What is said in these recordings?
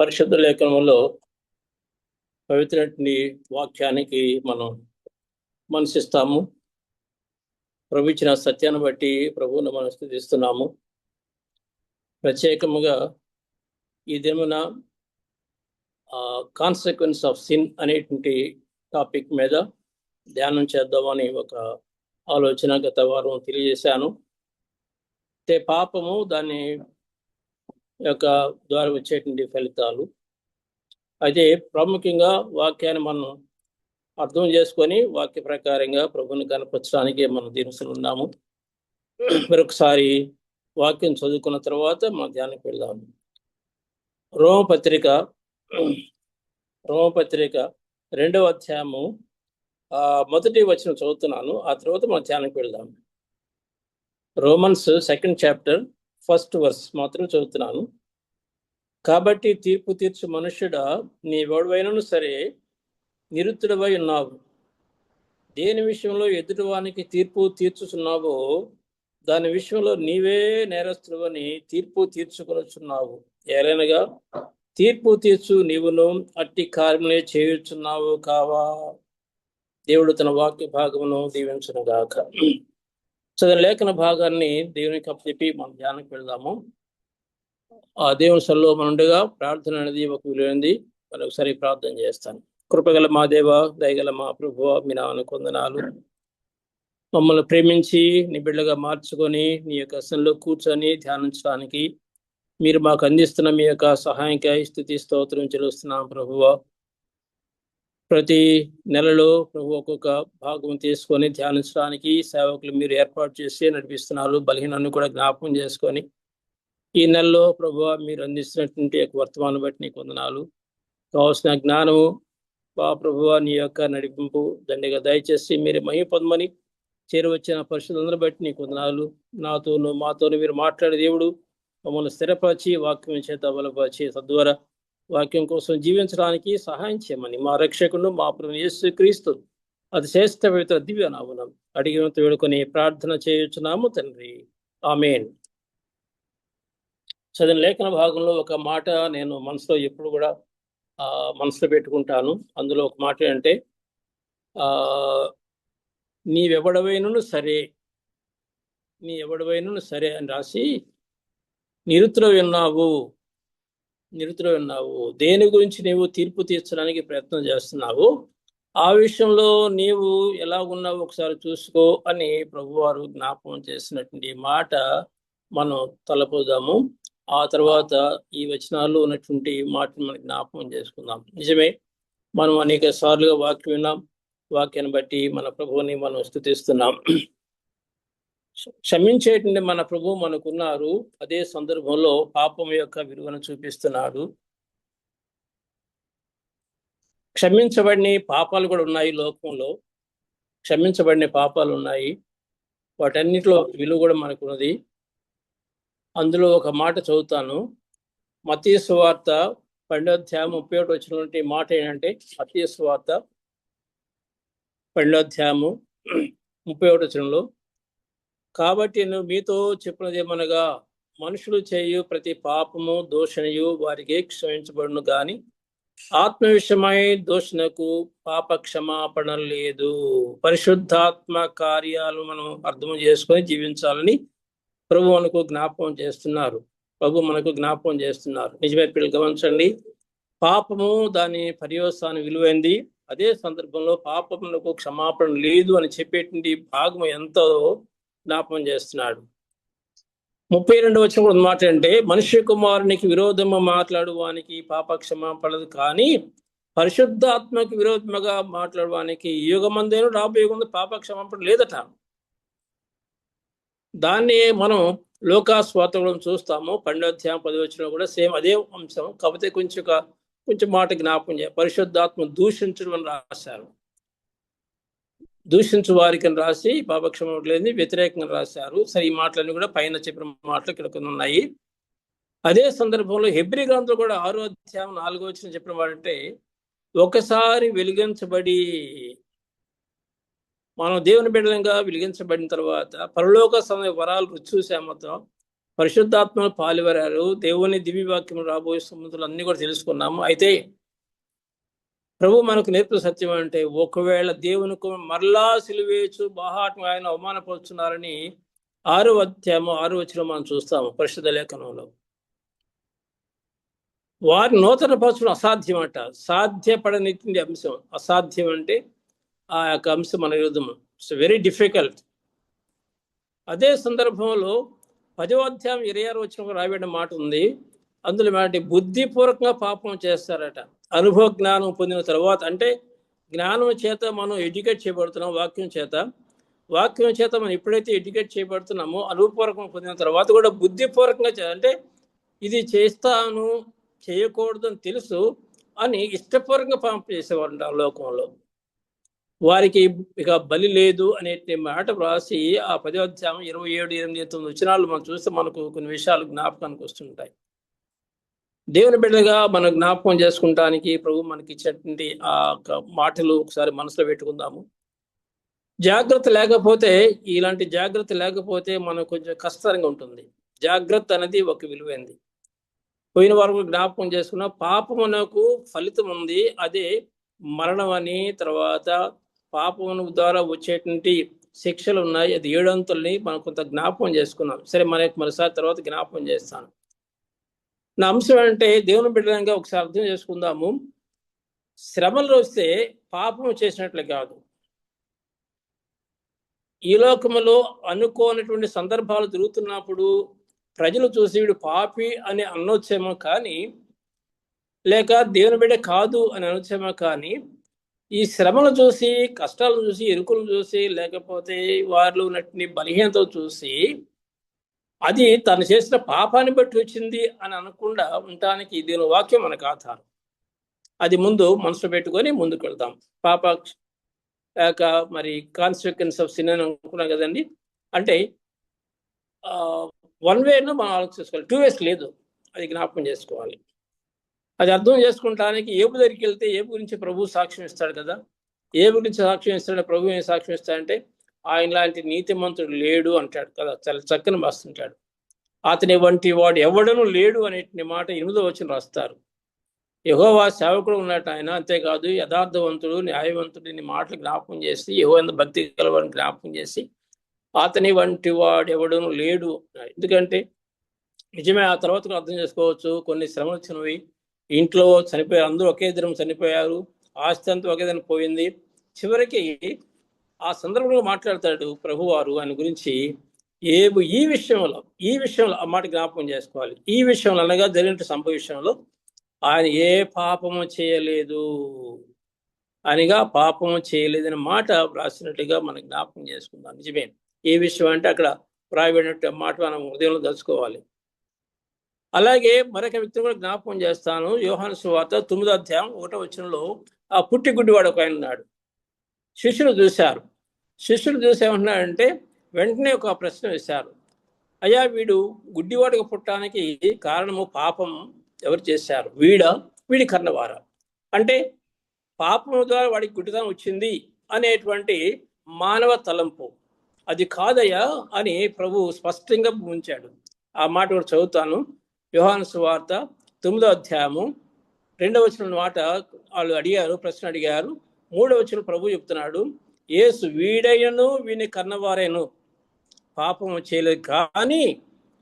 పరిశుద్ధ లేఖనంలో పవిత్రటి వాక్యానికి మనం మనసిస్తాము. ప్రభు ఇచ్చిన సత్యాన్ని బట్టి ప్రభువును మనం స్తుతిస్తున్నాము. ప్రత్యేకముగా ఈ దినమున కాన్సిక్వెన్స్ ఆఫ్ సిన్ అనేటువంటి టాపిక్ మీద ధ్యానం చేద్దామని ఒక ఆలోచన గత వారం తెలియజేశాను. అంటే పాపము దాని యొక్క ద్వారా వచ్చేటువంటి ఫలితాలు. అయితే ప్రాముఖ్యంగా వాక్యాన్ని మనం అర్థం చేసుకొని వాక్య ప్రకారంగా ప్రభుని కనపరచడానికి మనం దీనిస్తున్నాము. మరొకసారి వాక్యం చదువుకున్న తర్వాత మనం ధ్యానానికి వెళ్దాము. రోమపత్రిక 2వ అధ్యాయము మొదటి వచనం చదువుతున్నాను. ఆ తర్వాత మనం ధ్యానానికి వెళ్దాం. Romans 2nd chapter 1st verse మాత్రం చదువుతున్నాను. కాబట్టి తీర్పు తీర్చు మనుష్యుడా, నీవెవడవైనను సరే నిరుత్తుడవై ఉన్నావు. దేని విషయంలో ఎదుటివానికి తీర్పు తీర్చుచున్నావో దాని విషయంలో నీవే నేరస్తుడవని తీర్పు తీర్చుకొనుచున్నావు. ఏలైనగా తీర్పు తీర్చు నీవును అట్టి కార్యములే చేయుచున్నావు కావా. దేవుడు తన వాక్య భాగమును దీవించును గాక. చదివిన లేఖన భాగాన్ని దేవునికి అప్పచెప్పి మనం ధ్యానానికి వెళ్దాము. ఆ దేవుని సల్లో మనుండగా ప్రార్థన అనేది ఒక విలువైంది. మరొకసారి ప్రార్థన చేస్తాను. కృపగల మా దేవ, దయగల మా ప్రభువ, మీ నామమునకు వందనాలు. మమ్మల్ని ప్రేమించి నీ బిడ్డగా మార్చుకొని నీ యొక్క సన్నిధిలో కూర్చొని ధ్యానించడానికి మీరు మాకు అందిస్తున్న మీ యొక్క సహాయంకై స్తుతి స్తోత్రం చెల్లిస్తున్నాం ప్రభువ. ప్రతి నెలలో ప్రభు ఒక్కొక్క భాగం తీసుకొని ధ్యానించడానికి సేవకులు మీరు ఏర్పాటు చేసి నడిపిస్తున్నారు. బలహీనాన్ని కూడా జ్ఞాపకం చేసుకొని ఈ నెలలో ప్రభువ మీరు అందిస్తున్నటువంటి యొక్క వర్తమానం బట్టి నీకు వందనాలు. కావాల్సిన జ్ఞానము ప్రభువ నీ యొక్క నడిపింపు దండిగా దయచేసి మీరు మహిమ పొందమని చేరువచ్చిన పరిశుద్ధులందరూ బట్టి నీకు వందనాలు. నాతోను మాతోను మీరు మాట్లాడే దేవుడు మమ్మల్ని స్థిరపరిచి వాక్యం చేత బలపరిచి తద్వారా వాక్యం కోసం జీవించడానికి సహాయం చేయమని మా రక్షకుడు మా ప్రభువు యేసుక్రీస్తు అతి శ్రేష్ఠ పవిత్ర దివ్య నామమున అడిగినంత వేడుకొని ప్రార్థన చేయుచున్నాము తండ్రి, ఆమేన్. చదివిన లేఖన భాగంలో ఒక మాట నేను మనసులో ఎప్పుడు కూడా మనసులో పెట్టుకుంటాను. అందులో ఒక మాట ఏంటంటే నీవెవడవైనను సరే అని రాసి నిరుత్తుడవై ఉన్నావు. దేని గురించి నీవు తీర్పు తీర్చడానికి ప్రయత్నం చేస్తున్నావు, ఆ విషయంలో నీవు ఎలా ఉన్నావు ఒకసారి చూసుకో అని ప్రభువారు జ్ఞాపకం చేసినటువంటి మాట మనం తలపోదాము. ఆ తర్వాత ఈ వచనాల్లో ఉన్నటువంటి మాటను మనం జ్ఞాపకం చేసుకుందాం. నిజమే, మనం అనేక సార్లుగా వాక్యం విన్నాం. వాక్యాన్ని బట్టి మన ప్రభువుని మనం స్తుతిస్తున్నాం. క్షమించేటువంటి మన ప్రభు మనకున్నారు. అదే సందర్భంలో పాపం యొక్క విలువను చూపిస్తున్నాడు. క్షమించబడిన పాపాలు కూడా ఉన్నాయి లోకంలో. క్షమించబడిన పాపాలు ఉన్నాయి, వాటన్నిటిలో విలువ కూడా మనకున్నది. అందులో ఒక మాట చదువుతాను. మత్తయి సువార్త 12వ అధ్యాయం 31 వచ్చినటువంటి మాట ఏంటంటే, మత్తయి సువార్త 12వ అధ్యాయము 31 వచనంలో, కాబట్టి నేను మీతో చెప్పినదేమనగా మనుషులు చేయు ప్రతి పాపము దోషణయు వారికి క్షమించబడును గాని ఆత్మ విషయమై దోషణకు పాప క్షమాపణ లేదు. పరిశుద్ధాత్మ కార్యాలు మనం అర్థం చేసుకొని జీవించాలని ప్రభు మనకు జ్ఞాపకం చేస్తున్నారు. నిజమే పిల్లలు గమనించండి, పాపము దాని పర్యవసానం విలువైంది. అదే సందర్భంలో పాపములకు క్షమాపణ లేదు అని చెప్పేటువంటి భాగం ఎంతో జ్ఞాపకం చేస్తున్నాడు. 32వ వచనం కూడా మాట అంటే, మనుష్య కుమారునికి విరోధము మాట్లాడువానికి పాప క్షమాపణదు, కానీ పరిశుద్ధాత్మకి విరోధముగా మాట్లాడువానికి యుగమందేను రాబోయే పాప క్షమాపణ లేదట. దాన్ని మనం లోకాస్వార్తలో చూస్తాము. 12వ అధ్యాయం 10వ వచనం కూడా సేమ్ అదే అంశం, కాకపోతే కొంచెం మాట జ్ఞాపకం చేయాలి. పరిశుద్ధాత్మ దూషించడం అని రాశారు. దూషించు వారికి అని రాసి పాపక్షమ లేని వ్యతిరేకంగా రాశారు. సరే, ఈ మాటలన్నీ కూడా పైన చెప్పిన మాటలు ఇక్కడ కొన్ని ఉన్నాయి. అదే సందర్భంలో హెబ్రీ గ్రంథంలో కూడా 6వ అధ్యాయం 4వ వచనం చెప్పిన వాడంటే, ఒకసారి వెలిగించబడి మనం దేవుని బిడ్డలంగా వెలిగించబడిన తర్వాత పరలోక సమయ వరాలు రుచి చూసామతో పరిశుద్ధాత్మ పాలువరారు, దేవుని దివ్యవాక్యం రాబోయే సముద్రాలు అన్ని కూడా తెలుసుకున్నాము. అయితే ప్రభు మనకు నేర్పిన సత్యం అంటే, ఒకవేళ దేవునికి మరలా సిలువేచు బాహాటం ఆయన అవమానపరుచున్నారని 6వ అధ్యాయము 6వ వచనం మనం చూస్తాము పరిశుద్ధ లేఖనంలో. వారి నూతన పరచడం అసాధ్యం అంట. సాధ్యపడనిటువంటి అంశం. అసాధ్యం అంటే ఆ యొక్క అంశం మన యుద్ధము. It's very difficult. అదే సందర్భంలో 10వ అధ్యాయం 26వ వచనంలో రాయబడిన మాట ఉంది. అందులో మాట బుద్ధిపూర్వకంగా పాపం చేస్తారట. అనుభవ జ్ఞానం పొందిన తర్వాత, అంటే జ్ఞానం చేత మనం ఎడ్యుకేట్ చేయబడుతున్నాం, వాక్యం చేత మనం ఎప్పుడైతే ఎడ్యుకేట్ చేయబడుతున్నామో అనుభవపూర్వకంగా పొందిన తర్వాత కూడా బుద్ధిపూర్వకంగా అంటే ఇది చేస్తాను చేయకూడదు అని తెలుసు అని ఇష్టపూర్వకంగా పాపం చేసేవారు ఆ లోకంలో. వారికి ఇక బలి లేదు అనే మాట వ్రాసి ఆ 10వ అధ్యాయం 27, 8, 9 వచనాలు మనం చూస్తే మనకు కొన్ని విషయాలు జ్ఞాపకానికి వస్తుంటాయి. దేవుని బిడ్డగా మనం జ్ఞాపకం చేసుకుంటానికి ప్రభు మనకి ఇచ్చినటువంటి ఆ మాటలు ఒకసారి మనసులో పెట్టుకుందాము. జాగ్రత్త లేకపోతే, ఇలాంటి జాగ్రత్త లేకపోతే మనకు కొంచెం కష్టంగా ఉంటుంది. జాగ్రత్త అనేది ఒక విలువైంది. పోయిన వారం జ్ఞాపకం చేసుకున్న పాపమునకు ఫలితం ఉంది, అదే మరణం అని. తర్వాత పాపము ద్వారా వచ్చేటువంటి శిక్షలు ఉన్నాయి, అది 7 అంతుల్ని మనం కొంత జ్ఞాపకం చేసుకున్నాం. సరే, మరోసారి తర్వాత జ్ఞాపకం చేస్తాను. నా అంశం అంటే దేవుని బిడ్డలంగా ఒకసారి అర్థం చేసుకుందాము. శ్రమలు వస్తే పాపం చేసినట్లు కాదు. ఈ లోకములో అనుకోనటువంటి సందర్భాలు జరుగుతున్నప్పుడు ప్రజలు చూసి వీడు పాపి అని అనొచ్చేమో కానీ, లేక దేవుని బిడ్డ కాదు అని అనొచ్చేమో కానీ, ఈ శ్రమలు చూసి, కష్టాలు చూసి, ఇరుకులు చూసి, లేకపోతే వారిలో ఉన్నటువంటి బలహీనతలు చూసి అది తను చేసిన పాపాన్ని బట్టి వచ్చింది అని అనకుండా ఉండటానికి దీని వాక్యం మనకు ఆధారం. అది ముందు మనసులో పెట్టుకొని ముందుకు వెళ్తాం. పాప మరి కాన్సిక్వెన్స్ ఆఫ్ సిన్ అని అనుకున్నాం కదండి. అంటే 1 వేను మనం ఆలోచించుకోవాలి, 2 వేస్ లేదు. అది జ్ఞాపకం చేసుకోవాలి. అది అర్థం చేసుకుంటానికి ఏబు దగ్గరికి వెళ్తే ఏబు గురించి ప్రభు సాక్ష్యం ఇస్తాడు కదా. ఏబు గురించి సాక్ష్యం ఇస్తాడు, ప్రభు ఏం సాక్ష్యం ఇస్తాడంటే ఆయన లాంటి నీతిమంతుడు లేడు అంటాడు కదా. చాలా చక్కని రాస్తుంటాడు. అతని వంటి వాడు ఎవడనూ లేడు అనే మాట 8వ వచనం రాస్తారు. యెహోవా సేవకుడు ఉన్నట్టు ఆయన, అంతేకాదు యథార్థవంతుడు, న్యాయవంతుడిని మాటలు జ్ఞాపకం చేసి, యెహోవా భక్తి గలవాడిని జ్ఞాపకం చేసి, అతని వంటి వాడు ఎవడనూ లేడు. ఎందుకంటే నిజమే, ఆ తర్వాత అర్థం చేసుకోవచ్చు. కొన్ని శ్రమలు వచ్చినవి, ఇంట్లో చనిపోయారు, అందరూ ఒకే దినం చనిపోయారు, ఆస్తి అంతా ఒకే దినం పోయింది. చివరికి ఆ సందర్భంలో మాట్లాడతాడు ప్రభువారు ఆయన గురించి. ఏబు ఈ విషయంలో ఆ మాట జ్ఞాపకం చేసుకోవాలి. ఈ విషయంలో అనగా జరిగిన సంభవ విషయంలో ఆయన ఏ పాపము చేయలేదు అనిగా, పాపము చేయలేదని మాట రాసినట్టుగా మనం జ్ఞాపకం చేసుకుందాం. నిజమే, ఏ విషయం అంటే అక్కడ రాయబడినట్టు మాట మనం హృదయంలో దలుచుకోవాలి. అలాగే మరొక వ్యక్తిని కూడా జ్ఞాపకం చేస్తాను. యోహాను సువార్త 9వ అధ్యాయం 1వ వచనంలో ఆ పుట్టి గుడ్డివాడు ఒక ఆయన ఉన్నాడు. శిష్యులు చూసి ఏమంటున్నాడంటే వెంటనే ఒక ప్రశ్న వేశారు. అయ్యా, వీడు గుడ్డివాడిగా పుట్టడానికి కారణము పాపం ఎవరు చేశారు? వీడి కన్నవారా? అంటే పాపం ద్వారా వాడికి గుడ్డితనం వచ్చింది అనేటువంటి మానవ తలంపు అది కాదయ్యా అని ప్రభు స్పష్టంగా ఉంచాడు. ఆ మాట కూడా చదువుతాను. యోహాను సువార్త 9వ అధ్యాయము 2వ వచనం మాట వాళ్ళు ప్రశ్న అడిగారు. 3వ వచనం ప్రభు చెప్తున్నాడు, యేసు వీడైనను వీని కన్నవారైను పాపము చేయలేదు, కానీ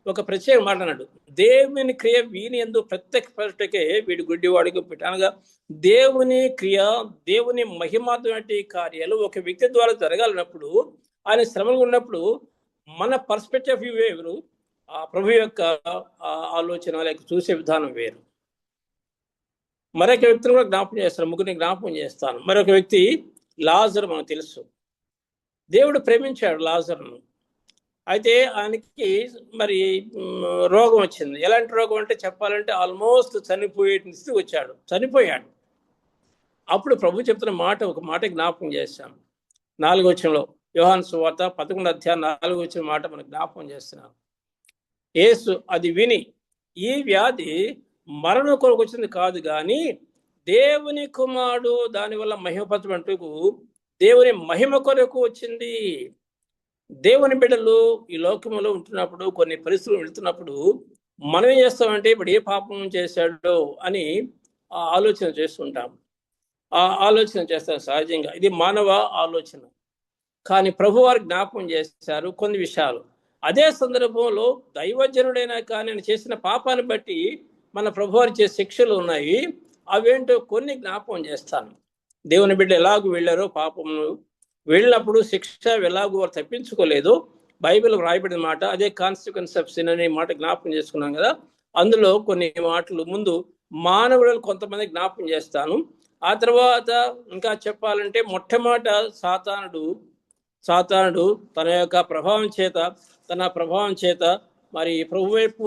ఒక ప్రత్యేక మాట అన్నాడు, దేవుని క్రియ వీని యందు ప్రత్యక్షపరచుటకే వీడి గుడ్డివాడికి అనగా దేవుని క్రియ, దేవుని మహిమాత్మటి కార్యాలు ఒక వ్యక్తి ద్వారా జరగాలన్నప్పుడు, ఆయన శ్రమలు ఉన్నప్పుడు మన పర్స్పెక్టివ్ వేరు, ఆ ప్రభు యొక్క ఆలోచన లేక చూసే విధానం వేరు. మరొక వ్యక్తిని కూడా జ్ఞాపకం చేస్తాను, ముగ్గురిని జ్ఞాపకం చేస్తాను. మరొక వ్యక్తి లాజరు, మనకు తెలుసు. దేవుడు ప్రేమించాడు లాజరును. అయితే ఆయనకి మరి రోగం వచ్చింది. ఎలాంటి రోగం అంటే చెప్పాలంటే ఆల్మోస్ట్ చనిపోయే స్థితికి వచ్చాడు, చనిపోయాడు. అప్పుడు ప్రభు చెప్తున్న ఒక మాట జ్ఞాపకం చేశాను. 4వ వచనంలో యోహాను సువార్త 11వ అధ్యాయం 4వ వచనం మాట మనకు జ్ఞాపకం చేస్తున్నాను. యేసు అది విని, ఈ వ్యాధి మరణం కొరకు వచ్చింది కాదు, కానీ దేవుని కుమారుడు దానివల్ల మహిమపరచబడుటకు దేవుని మహిమ కొరకు వచ్చింది. దేవుని బిడ్డలు ఈ లోకంలో ఉంటున్నప్పుడు, కొన్ని పరిస్థితులు వెళుతున్నప్పుడు మనం ఏం చేస్తామంటే ఇప్పుడు ఏ పాపం చేశాడో అని ఆలోచన చేస్తుంటాం. ఆ ఆలోచన చేస్తారు సహజంగా. ఇది మానవ ఆలోచన. కానీ ప్రభువారు జ్ఞాపకం చేశారు కొన్ని విషయాలు. అదే సందర్భంలో దైవజనుడైనా కానీ ఆయన చేసిన పాపాన్ని బట్టి మన ప్రభువారు చేసే శిక్షలు ఉన్నాయి. అవేంటో కొన్ని జ్ఞాపకం చేస్తాను. దేవుని బిడ్డ ఎలాగూ వెళ్ళారో పాపము వెళ్ళినప్పుడు శిక్ష ఎలాగూ వారు తప్పించుకోలేదు. బైబిల్ రాయబడిన మాట అదే కాన్సిక్వెన్స్ ఆఫ్ సిన్ అనే మాట జ్ఞాపకం చేసుకున్నాం కదా. అందులో కొన్ని మాటలు ముందు మానవులను కొంతమంది జ్ఞాపకం చేస్తాను. ఆ తర్వాత ఇంకా చెప్పాలంటే మొట్టమొదట సాతానుడు తన యొక్క ప్రభావం చేత మరి ప్రభు వైపు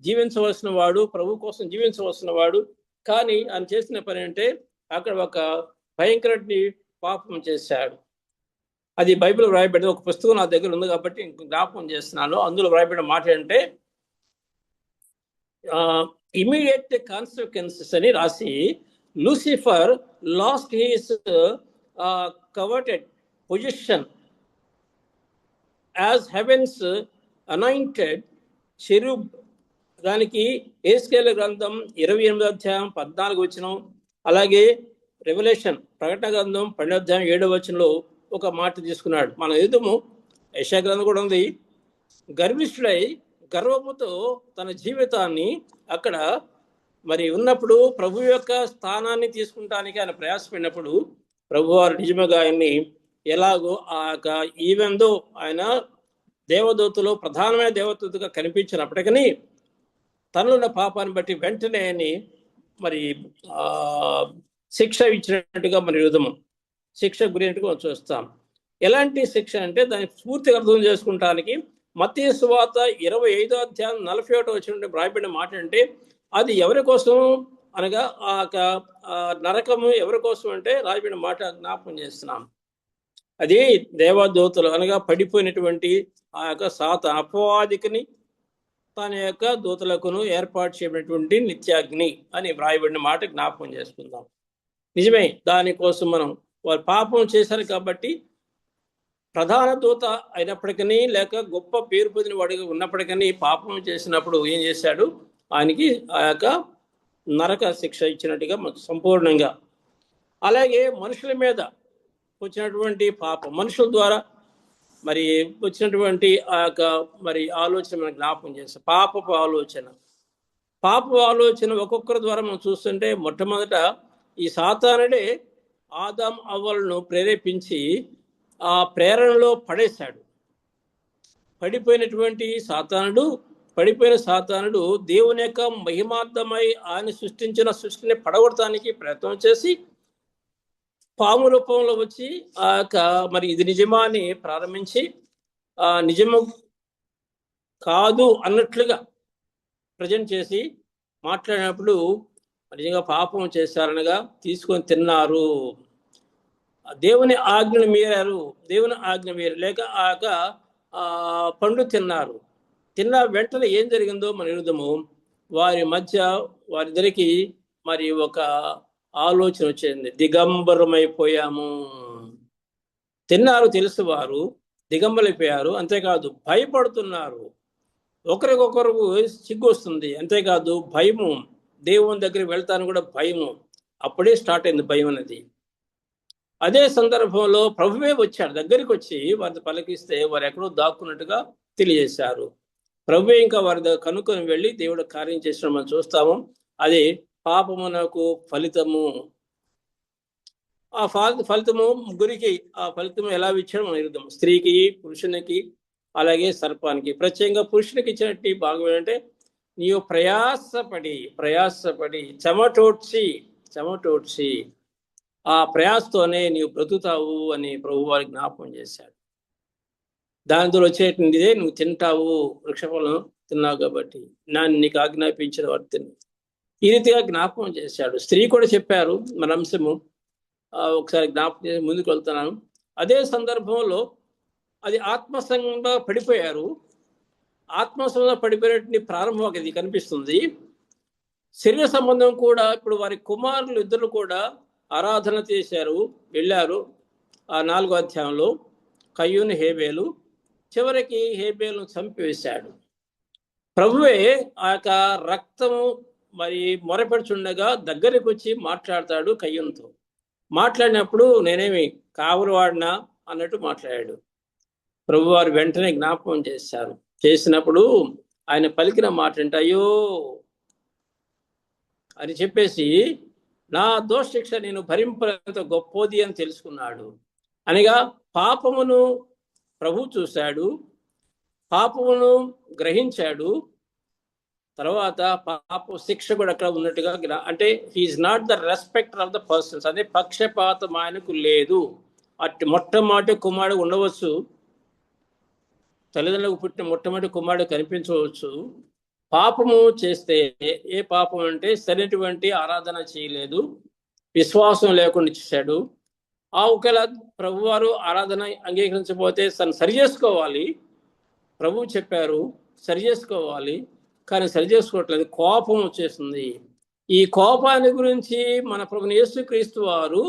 జీవించవలసిన వాడు, ప్రభు కోసం జీవించవలసిన వాడు. కానీ ఆయన చేసిన పని అంటే అక్కడ ఒక భయంకరటి పాపం చేశాడు. అది బైబిల్ వ్రాయబడిన ఒక పుస్తకం నా దగ్గర ఉంది కాబట్టి జ్ఞాపకం చేస్తున్నాను. అందులో వ్రాయబడిన మాట అంటే ఇమీడియట్ కాన్సిక్వెన్సెస్ అని రాసి, Lucifer lost his coveted position as heaven's anointed cherub. దానికి యెహెజ్కేలు గ్రంథం 28వ అధ్యాయం 14వ వచనం, అలాగే రెవల్యూషన్ ప్రకటన గ్రంథం 12వ అధ్యాయం 7వ వచనంలో ఒక మాట తీసుకున్నాడు. మన ఎదుము యెషయా గ్రంథం కూడా ఉంది. గర్విష్ఠుడై గర్వముతో తన జీవితాన్ని అక్కడ మరి ఉన్నప్పుడు ప్రభు యొక్క స్థానాన్ని తీసుకుంటానికి ఆయన ప్రయాసపడినప్పుడు ప్రభువారు నిజముగా ఆయన్ని ఎలాగో ఈవెందో ఆయన దేవదూతలో ప్రధానమైన దేవదూతగా కనిపించినప్పటికీ తనలో ఉన్న పాపాన్ని బట్టి వెంటనే ఆయన్ని మరి శిక్ష ఇచ్చినట్టుగా మరి యుద్ధము శిక్ష గురినట్టుగా చూస్తాం. ఎలాంటి శిక్ష అంటే దాన్ని పూర్తిగా అర్థం చేసుకుంటానికి మత్తయి సువార్త 25వ అధ్యాయం 41వ వచనంలో రాయబడిన మాట అంటే అది ఎవరి కోసం అనగా నరకము ఎవరి కోసం అంటే రాయబడిన మాట జ్ఞాపకం చేస్తున్నాం. అది దేవదూతలు అనగా పడిపోయినటువంటి ఆ యొక్క అపవాదికిని తన యొక్క దూతలకును ఏర్పాటు చేయబడినటువంటి నిత్యాగ్ని అని వ్రాయబడిన మాట జ్ఞాపకం చేసుకుందాం. నిజమే, దానికోసం మనం వారు పాపం చేశారు కాబట్టి ప్రధాన దూత అయినప్పటికీ లేక గొప్ప పేరు పొందిన వాడిగా ఉన్నప్పటికీ పాపం చేసినప్పుడు ఏం చేశాడు, ఆయనకి ఆ యొక్క నరక శిక్ష ఇచ్చినట్టుగా సంపూర్ణంగా. అలాగే మనుషుల మీద వచ్చినటువంటి పాపం, మనుషుల ద్వారా మరి వచ్చినటువంటి ఆ యొక్క మరి ఆలోచన మనం జ్ఞాపకం చేస్తాం. పాపపు ఆలోచన ఒక్కొక్కరి ద్వారా మనం చూస్తుంటే మొట్టమొదట ఈ సాతానుడే ఆదాం అవ్వలను ప్రేరేపించి ఆ ప్రేరణలో పడేశాడు. పడిపోయిన సాతానుడు దేవుని యొక్క మహిమార్థమై ఆయన సృష్టించిన సృష్టిని పడగొడటానికి ప్రయత్నం చేసి పాము రూపంలో వచ్చి ఆ యొక్క మరి ఇది నిజమా అని ప్రారంభించి నిజము కాదు అన్నట్లుగా ప్రజెంట్ చేసి మాట్లాడినప్పుడు నిజంగా పాపం చేశారనగా తీసుకొని తిన్నారు, దేవుని ఆజ్ఞను మీరారు, లేక ఆ యొక్క పండు తిన్నారు. తిన్న వెంటనే ఏం జరిగిందో మన విరుద్ధము వారిద్దరికి మరి ఒక ఆలోచన వచ్చింది. దిగంబరమైపోయాము. తిన్నారు తెలుసు, వారు దిగంబరైపోయారు. అంతేకాదు భయపడుతున్నారు, ఒకరికొకరు సిగ్గు వస్తుంది. అంతేకాదు భయము, దేవుని దగ్గరికి వెళ్తాను కూడా భయము. అప్పుడే స్టార్ట్ అయింది భయం అనేది. అదే సందర్భంలో ప్రభువే వచ్చాడు, దగ్గరికి వచ్చి వారిని పలకిస్తే వారు ఎక్కడో దాక్కున్నట్టుగా తెలియజేశారు. ప్రభువే ఇంకా వారి కనుక్కొని వెళ్ళి దేవుడు కార్యం చేసిన మనం చూస్తాము. అదే పాపమునకు ఫలితము. ఆ ఫలితము ముగ్గురికి ఆ ఫలితము ఎలా ఇచ్చాడు మనం ఇద్దాం. స్త్రీకి, పురుషునికి, అలాగే సర్పానికి. ప్రత్యేకంగా పురుషునికి ఇచ్చినట్టు భాగం ఏంటంటే నీవు ప్రయాసపడి చెమటోడ్చి ఆ ప్రయాసతోనే నీవు బ్రతుకుతావు అని ప్రభు వారి జ్ఞాపకం చేశాడు. దానితో వచ్చేటిదే నువ్వు తింటావు, వృక్షఫలం తిన్నావు కాబట్టి నీకు ఆజ్ఞాపించిన వాడు తిను. ఈ రీతిగా జ్ఞాపకం చేశాడు. స్త్రీ కూడా చెప్పారు మన అంశము ఒకసారి జ్ఞాపకం చేసి ముందుకు వెళ్తున్నాను. అదే సందర్భంలో అది ఆత్మసంగంగా పడిపోయారు. ఆత్మసంగంగా పడిపోయినటువంటి ప్రారంభం అది కనిపిస్తుంది. శరీర సంబంధం కూడా ఇప్పుడు వారి కుమారులు ఇద్దరు కూడా ఆరాధన చేశారు, వెళ్ళారు. ఆ 4వ అధ్యాయంలో కయ్యూను హేబేలు చివరికి హేబేలును చంపివేశాడు. ప్రభువే ఆ యొక్క రక్తము మరి మొరపెడుచుండగా దగ్గరికి వచ్చి మాట్లాడతాడు కయ్యంతో. మాట్లాడినప్పుడు నేనేమి కావలి వాడినా అన్నట్టు మాట్లాడాడు. ప్రభువారు వెంటనే జ్ఞాపకం చేశారు. చేసినప్పుడు ఆయన పలికిన మాట అంటే అయ్యో అని చెప్పేసి నా దోషశిక్ష నేను భరింపనంత గొప్పది అని తెలుసుకున్నాడు. అనగా పాపమును ప్రభు చూశాడు, పాపమును గ్రహించాడు, తర్వాత పాప శిక్ష కూడా అక్కడ ఉన్నట్టుగా అంటే he's not the respecter of ద పర్సన్స్. అదే పక్షపాతం ఆయనకు లేదు. అట్టి మొట్టమొదటి కుమారుడు ఉండవచ్చు, తల్లిదండ్రులకు పుట్టిన మొట్టమొదటి కుమారుడు కనిపించవచ్చు. పాపము చేస్తే ఏ పాపం అంటే సరైనటువంటి ఆరాధన చేయలేదు, విశ్వాసం లేకుండా చేశాడు. ఒకవేళ ప్రభువారు ఆరాధన అంగీకరించకపోతే తను సరి చేసుకోవాలి. ప్రభువు చెప్పారు సరి చేసుకోవాలి, కానీ సరి చేసుకోవట్లేదు. కోపం వచ్చేస్తుంది. ఈ కోపాన్ని గురించి మన ప్రభుని యేసుక్రీస్తు వారు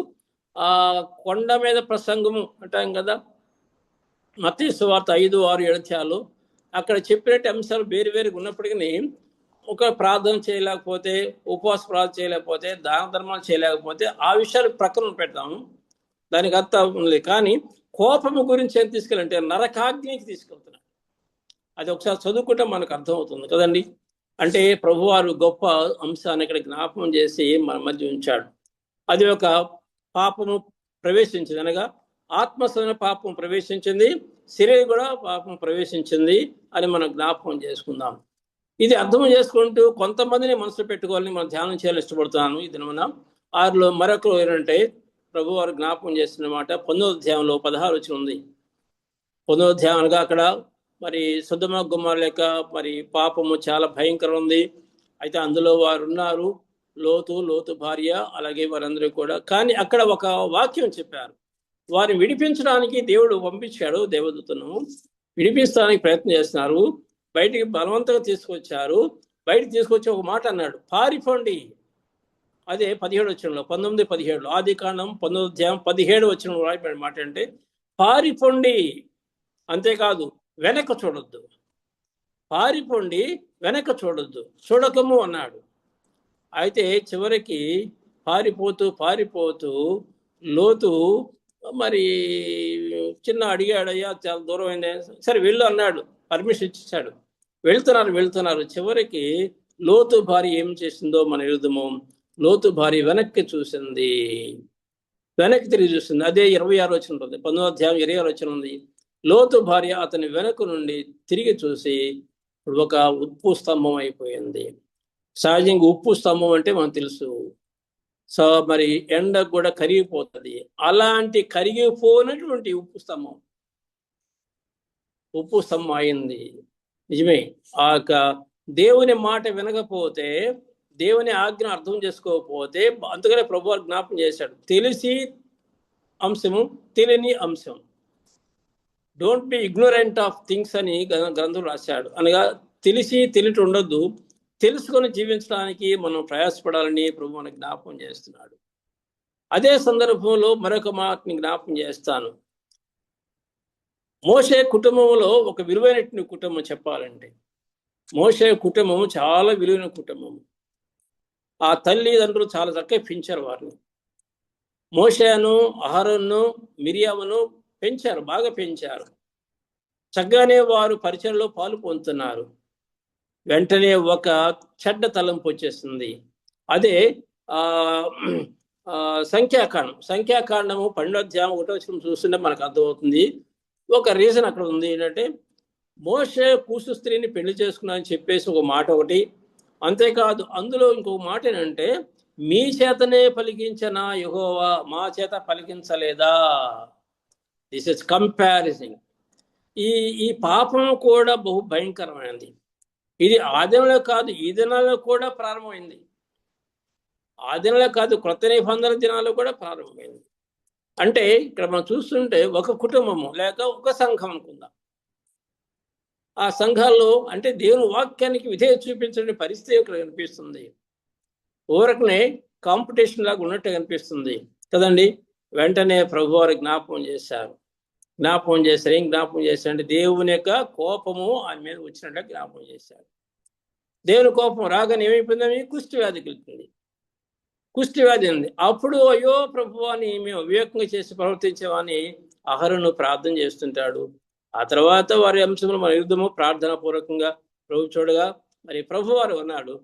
కొండ మీద ప్రసంగము అంటాం కదా, మత్తయి సువార్త 5, 6, 7 అక్కడ చెప్పినట్టు అంశాలు వేరు వేరుగా ఉన్నప్పటికీ ఒక ప్రార్థన చేయలేకపోతే, ఉపవాస ప్రార్థన చేయలేకపోతే, దాన ధర్మాలు చేయలేకపోతే ఆ విషయాలు ప్రక్కన పెడతాము, దానికి అర్థం ఉంది. కానీ కోపము గురించి ఏం తీసుకెళ్ళంటే నరకాగ్నికి తీసుకెళ్తున్నాడు. అది ఒకసారి చదువుకుంటే మనకు అర్థమవుతుంది కదండి. అంటే ప్రభువారు గొప్ప అంశాన్ని ఇక్కడ జ్ఞాపకం చేసి మన మధ్య ఉంచాడు. అది ఒక పాపము ప్రవేశించింది, అనగా ఆత్మస్థమైన పాపం ప్రవేశించింది, శరీరం కూడా పాపం ప్రవేశించింది అని మనం జ్ఞాపకం చేసుకుందాం. ఇది అర్థం చేసుకుంటూ కొంతమందిని మనసులో పెట్టుకోవాలని మనం ధ్యానం చేయాలని ఇష్టపడుతున్నాను. ఇది మన 6లో మరొకరు ఏంటంటే ప్రభు వారు జ్ఞాపకం చేస్తున్న మాట 19వ అధ్యాయంలో 16 వచ్చి ఉంది. 19వ అధ్యాయం అనగా అక్కడ మరి సొదొమ గొమొర్రా లెక్క మరి పాపము చాలా భయంకరం ఉంది. అయితే అందులో వారు ఉన్నారు, లోతు భార్య, అలాగే వారందరూ కూడా. కానీ అక్కడ ఒక వాక్యం చెప్పారు, వారిని విడిపించడానికి దేవుడు పంపించాడు దేవదూతను. విడిపించడానికి ప్రయత్నం చేస్తున్నారు, బయటికి బలవంతంగా తీసుకొచ్చారు. బయటికి తీసుకొచ్చి ఒక మాట అన్నాడు, పారిపోండి. అదే 17 వచనంలో, 19, 17 ఆదికాండం 19వ అధ్యాయం 17 వచనంలో రాయబడిన మాట అంటే పారిపోండి, అంతేకాదు వెనక చూడొద్దు. పారిపోండి, వెనక చూడొద్దు, చూడకము అన్నాడు. అయితే చివరికి పారిపోతూ లోతు మరి చిన్న అడిగాడయ్యా, చాలా దూరం అయింది, సరే వెళ్ళు అన్నాడు, పర్మిషన్ ఇచ్చాడు. వెళ్తున్నారు. చివరికి లోతు భార్య ఏం చేసిందో మన ఎరుదము. లోతు భార్య వెనక్కి చూసింది, వెనక్కి తిరిగి చూసింది. అదే 26 వచనం ఉంటుంది, 19వ అధ్యాయం 26 వచనం ఉంది. లోతు భార్య అతని వెనక నుండి తిరిగి చూసి ఒక ఉప్పు స్తంభం అయిపోయింది. సహజంగా ఉప్పు స్తంభం అంటే మనకు తెలుసు, సో మరి ఎండకు కూడా కరిగిపోతుంది. అలాంటి కరిగిపోయినటువంటి ఉప్పు స్తంభం అయింది. నిజమే, ఆ దేవుని మాట వినకపోతే, దేవుని ఆజ్ఞ అర్థం చేసుకోకపోతే, అందుకనే ప్రభువు జ్ఞాపకం చేశాడు, తెలిసి అంశము, తెలియని అంశం. Don't be ignorant of things అని గ్రంథం రాశాడు. అనగా తెలిసి తెలియట ఉండొద్దు, తెలుసుకొని జీవించడానికి మనం ప్రయాసపడాలని ప్రభు మనకు జ్ఞాపకం చేస్తున్నాడు. అదే సందర్భంలో మరొక మాటని జ్ఞాపకం చేస్తాను. మోషే కుటుంబంలో ఒక విలువైన కుటుంబం చెప్పాలంటే, మోషే కుటుంబం చాలా విలువైన కుటుంబం. ఆ తల్లిదండ్రులు చాలా చక్కగా పెంచారు వారిని. మోషేను, అహరోనును, మిరియామును పెంచారు, బాగా పెంచారు. చక్కగానే వారు పరిచయంలో పాలు పొందుతున్నారు. వెంటనే ఒక చెడ్డ తలంపు వచ్చేస్తుంది. అదే సంఖ్యాకాండము 12వ అధ్యాయం 1వ వచనం చూస్తుంటే మనకు అర్థమవుతుంది. ఒక రీజన్ అక్కడ ఉంది, ఏంటంటే మోషే కూసు స్త్రీని పెళ్లి చేసుకున్నానని చెప్పేసి ఒక మాట ఒకటి. అంతేకాదు అందులో ఇంకొక మాట ఏంటంటే, మీ చేతనే పలికించిన యెహోవా మా చేత పలికించలేదా. This is comparison. ఈ పాపం కూడా బహు భయంకరమైనది. ఇది ఆ దినంలో కాదు, ఈ దినాల్లో కూడా ప్రారంభమైంది. ఆ దినాల్లో కాదు, క్రొత్త నిబంధన దినాల్లో కూడా ప్రారంభమైంది. అంటే ఇక్కడ మనం చూస్తుంటే ఒక కుటుంబము లేక ఒక సంఘం అనుకుందాం. ఆ సంఘాల్లో అంటే దేవుని వాక్యానికి విధేయత చూపించే పరిస్థితి ఇక్కడ కనిపిస్తుంది. ఊరకనే కాంపిటీషన్ లాగా ఉన్నట్టు కనిపిస్తుంది కదండి. వెంటనే ప్రభువారు జ్ఞాపకం చేశారు, జ్ఞాపకం చేశారు. ఏం జ్ఞాపకం చేశారంటే దేవుని యొక్క కోపము ఆయన మీద వచ్చినట్టు జ్ఞాపకం చేశారు. దేవుని కోపం రాగానే ఏమైపోయిందని కుష్టి వ్యాధికి వెళ్తుంది. కుష్టి వ్యాధి ఉంది. అప్పుడు అయ్యో ప్రభు అని మేము వివేకంగా చేసి ప్రవర్తించామని అహరోను ప్రార్థన చేస్తుంటాడు. ఆ తర్వాత వారి అంశంలో మన యుద్ధము ప్రార్థనా పూర్వకంగా ప్రభు చూడగా మరి ప్రభు వారు అన్నాడు,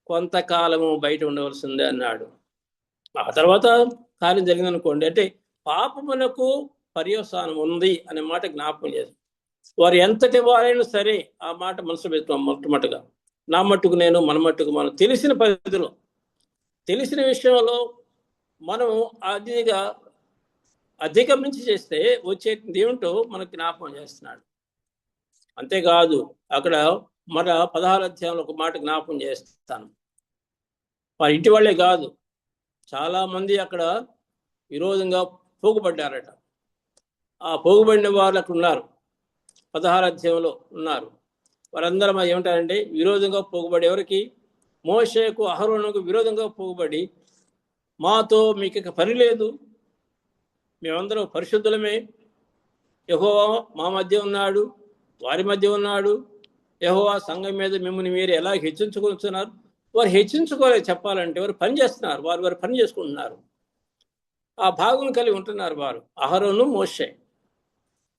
కొంతకాలము బయట ఉండవలసిందే అన్నాడు. ఆ తర్వాత కార్యం జరిగిందనుకోండి, అంటే పాపమునకు పర్యవసానం ఉంది అనే మాట జ్ఞాపకం చేసి వారు ఎంతటి వారైనా సరే ఆ మాట మనసు పెట్టుకోం. మొట్టమొదటిగా నా మట్టుకు నేను, మన మట్టుకు మనం, తెలిసిన పరిధిలో తెలిసిన విషయంలో మనం అదిగా అధిగమించి చేస్తే వచ్చే దేవునితో మనకు జ్ఞాపకం చేస్తున్నాడు. అంతేకాదు అక్కడ మన 16 అధ్యాయంలో ఒక మాట జ్ఞాపకం చేస్తాను. వారి ఇంటి వాళ్ళే కాదు, చాలా మంది అక్కడ విరోధంగా పోగుపడ్డారట. ఆ పోగుబడిన వాళ్ళు అక్కడ ఉన్నారు, 16 అధ్యాయంలో ఉన్నారు. వారందరూ మరి ఏమంటారంటే విరోధంగా పోగుబడి ఎవరికి? మోషేకు అహరోనుకు విరోధంగా పోగుబడి, మాతో మీకు పని లేదు, మేమందరం పరిశుద్ధులమే, యెహోవా మా మధ్య ఉన్నాడు, వారి మధ్య ఉన్నాడు, యెహోవా సంఘం మీద మిమ్మల్ని మీరు ఎలా హెచ్చించుకుంటున్నారు. వారు హెచ్చించుకోలేదు చెప్పాలంటే, వారు పని చేస్తున్నారు, వారు పని చేసుకుంటున్నారు, ఆ భాగం కలిగి ఉంటున్నారు వారు, అహరోను మోషే.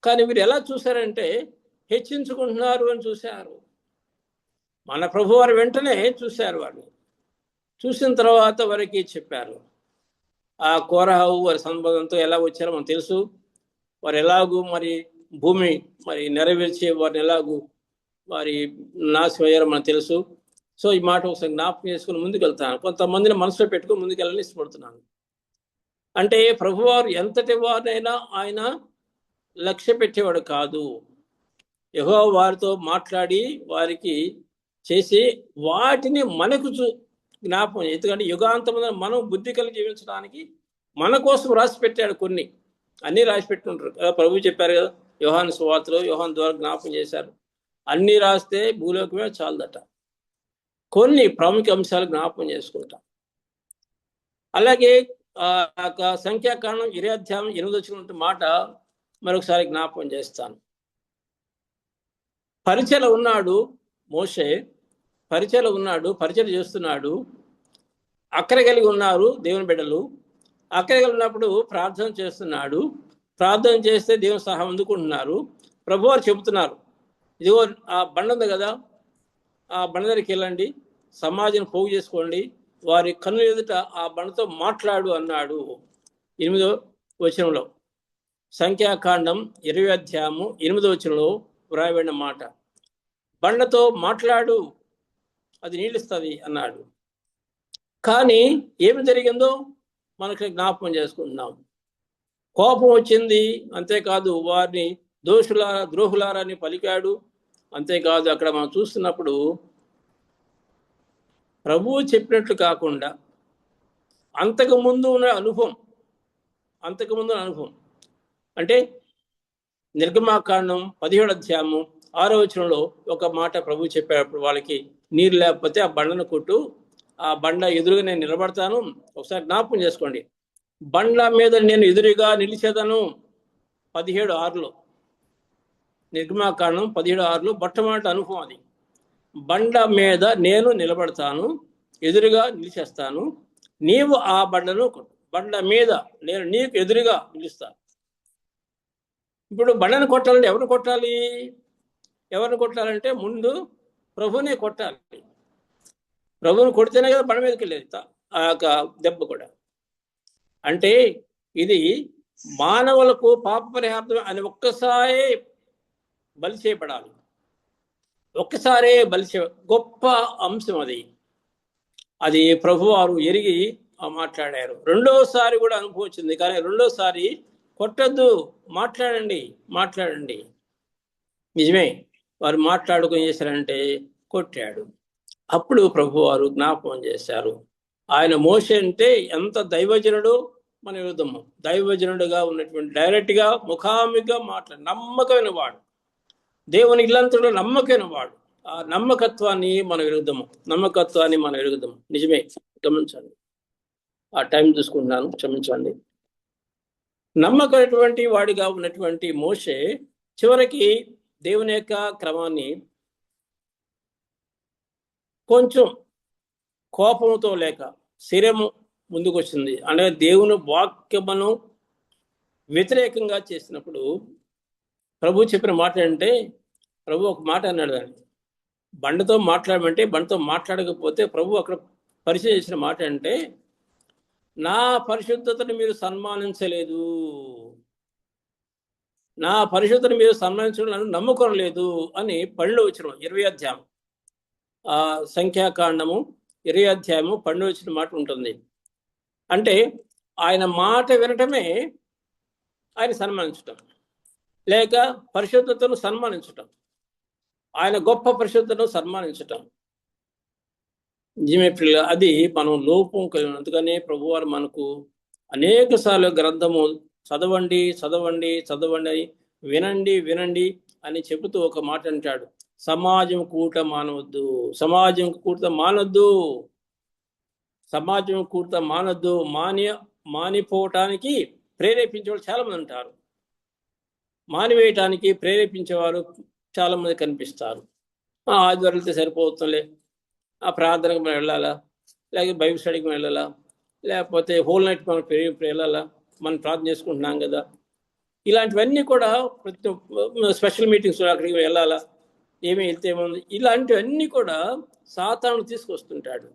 కానీ వీరు ఎలా చూశారంటే హెచ్చించుకుంటున్నారు అని చూశారు. మన ప్రభు వారు వెంటనే చూశారు. వారు చూసిన తర్వాత వారికి చెప్పారు. ఆ కోరహు వారి సంబంధంతో ఎలా వచ్చారో మనకు తెలుసు. వారు ఎలాగూ మరి భూమి మరి నెరవేర్చి వారిని ఎలాగూ వారి నాశనం అయ్యారో మనకు తెలుసు. సో ఈ మాట ఒకసారి జ్ఞాపకం చేసుకుని ముందుకు వెళ్తాను. కొంతమందిని మనసులో పెట్టుకుని ముందుకు వెళ్ళాలని ఇష్టపడుతున్నాను. అంటే ప్రభువారు ఎంతటి వారినైనా ఆయన లక్ష్య పెట్టేవాడు కాదు. యెహోవా వారితో మాట్లాడి వారికి చేసి వాటిని మనకు జ్ఞాపకం, ఎందుకంటే యుగాంతమున మనం బుద్ధి కలిగి జీవించడానికి మన కోసం రాసి పెట్టాడు. కొన్ని అన్నీ రాసి పెట్టుకుంటారు కదా, ప్రభు చెప్పారు కదా, యోహాను సువార్తలో యోహాను ద్వారా జ్ఞాపకం చేశారు. అన్నీ రాస్తే భూలోకమే చాలదట, కొన్ని ప్రాముఖ్య అంశాలు జ్ఞాపకం చేసుకుంటాం. అలాగే సంఖ్యాకాండం 20 అధ్యాయం 8 వచ్చిన మాట మరొకసారి జ్ఞాపకం చేస్తాను. పరిచయలో ఉన్నాడు మోషే, పరిచయలో ఉన్నాడు, పరిచయం చేస్తున్నాడు. అక్కర కలిగి ఉన్నారు దేవుని బిడ్డలు. అక్కర కలిగి ఉన్నప్పుడు ప్రార్థన చేస్తున్నాడు. ప్రార్థన చేస్తే దేవుని సహాయం అందుకుంటున్నారు. ప్రభువారు చెబుతున్నారు, ఇదిగో ఆ బండ ఉంది కదా, ఆ బండ దగ్గరికి వెళ్ళండి, సమాజం పోగు చేసుకోండి, వారి కన్ను ఎదుట ఆ బండతో మాట్లాడు అన్నాడు. 8వ వచనంలో, సంఖ్యాకాండం 20 అధ్యాయము 8వ వచనంలో వ్రాయబడిన మాట, బండతో మాట్లాడు, అది నీళ్ళిస్తుంది అన్నాడు. కానీ ఏమి జరిగిందో మనకి జ్ఞాపకం చేసుకుంటున్నాం. కోపం వచ్చింది, అంతేకాదు వారిని ద్రోహులారని పలికాడు. అంతేకాదు అక్కడ మనం చూస్తున్నప్పుడు ప్రభువు చెప్పినట్లు కాకుండా అంతకుముందు ఉన్న అనుభవం అంటే నిర్గమాకాండం 17 అధ్యాయము 6వ వచనంలో ఒక మాట ప్రభు చెప్పేటప్పుడు, వాళ్ళకి నీరు లేకపోతే ఆ బండను కొట్టు, ఆ బండ ఎదురుగా నేను నిలబడతాను. ఒకసారి జ్ఞాపకం చేసుకోండి, బండ మీద నేను ఎదురుగా నిలిచేదను. 17:6లో, నిర్గమాకాండం 17:6లో మొట్టమొదటి అనుభవం అది. బండ మీద నేను నిలబడతాను, ఎదురుగా నిలిచేస్తాను, నీవు ఆ బండను కొట్టు, బండ మీద నేను నీకు ఎదురుగా నిలుస్తాను. ఇప్పుడు బండను కొట్టాలంటే ఎవరిని కొట్టాలంటే ముందు ప్రభునే కొట్టాలి. ప్రభువుని కొడితేనే కదా బండ మీదకి వెళ్ళేది ఆ యొక్క దెబ్బ కూడా. అంటే ఇది మానవులకు పాప పరిహారం అని ఒక్కసారే బలి చేయబడాలి, ఒక్కసారే గొప్ప అంశం అది ప్రభువారు ఎరిగి మాట్లాడారు. రెండోసారి కూడా అనుభవం వచ్చింది, కానీ రెండోసారి కొట్టద్దు, మాట్లాడండి. నిజమే, వారు మాట్లాడుకుని చేశారంటే కొట్టాడు. అప్పుడు ప్రభువారు జ్ఞాపకం చేశారు, ఆయన మోషే అంటే ఎంత దైవజనుడు, మన విరుద్ధము దైవజనుడుగా ఉన్నటువంటి డైరెక్ట్గా ముఖాముఖిగా నమ్మకమైన వాడు, దేవుని ఇల్లంతలో నమ్మకమైన వాడు. ఆ నమ్మకత్వాన్ని మన విరుద్ధము, నిజమే. గమనించండి, ఆ టైం చూసుకుంటున్నాను, క్షమించండి. నమ్మకమైనటువంటి వాడిగా ఉన్నటువంటి మోషే చివరికి దేవుని యొక్క క్రమాన్ని కొంచెం కోపంతో లేక శరీరము ముందుకు వచ్చింది, అంటే దేవుని వాక్యమును వ్యతిరేకంగా చేసినప్పుడు ప్రభు చెప్పిన మాట అంటే, ప్రభు ఒక మాట అన్నాడు, దాన్ని బండతో మాట్లాడమంటే బండతో మాట్లాడకపోతే ప్రభు అక్కడ పరిచయం చేసిన మాట అంటే, నా పరిశుద్ధతను మీరు సన్మానించలేదు, నా పరిశుద్ధతను మీరు సన్మానించడం నమ్ముకోలేదు అని 12వ వచనం 20వ అధ్యాయం సంఖ్యాకాండము 20వ అధ్యాయము 12వ వచనం మాట ఉంటుంది. అంటే ఆయన మాట వినటమే ఆయన సన్మానించటం, లేక పరిశుద్ధతను సన్మానించటం, ఆయన గొప్ప పరిశుద్ధతను సన్మానించటం. నిజమే ప్రియుల, అది మనం లోపం కలిగిన. అందుకనే ప్రభువారు మనకు అనేక సార్లు గ్రంథము చదవండి చదవండి చదవండి, వినండి వినండి అని చెబుతూ ఒక మాట అంటాడు, సమాజం కూట మానవద్దు, సమాజం కూట మానొద్దు, సమాజం కూట మానొద్దు. మానిపోవటానికి ప్రేరేపించేవాళ్ళు చాలా మంది ఉంటారు, మానివేయటానికి ప్రేరేపించేవారు చాలా మంది కనిపిస్తారు. ఆదివారం వెళ్తే సరిపోతుందిలే, ఆ ప్రార్థనకు మనం వెళ్ళాలా, లేకపోతే బైబిల్ స్టడీకి మనం వెళ్ళాలా, లేకపోతే హోల్ నైట్ మనం వెళ్ళాలా, మనం ప్రార్థన చేసుకుంటున్నాం కదా, ఇలాంటివన్నీ కూడా ప్రతి స్పెషల్ మీటింగ్స్ అక్కడికి వెళ్ళాలా, ఏమి వెళ్తే ఏముంది, ఇలాంటివన్నీ కూడా సాతాను తీసుకొస్తుంటాడు.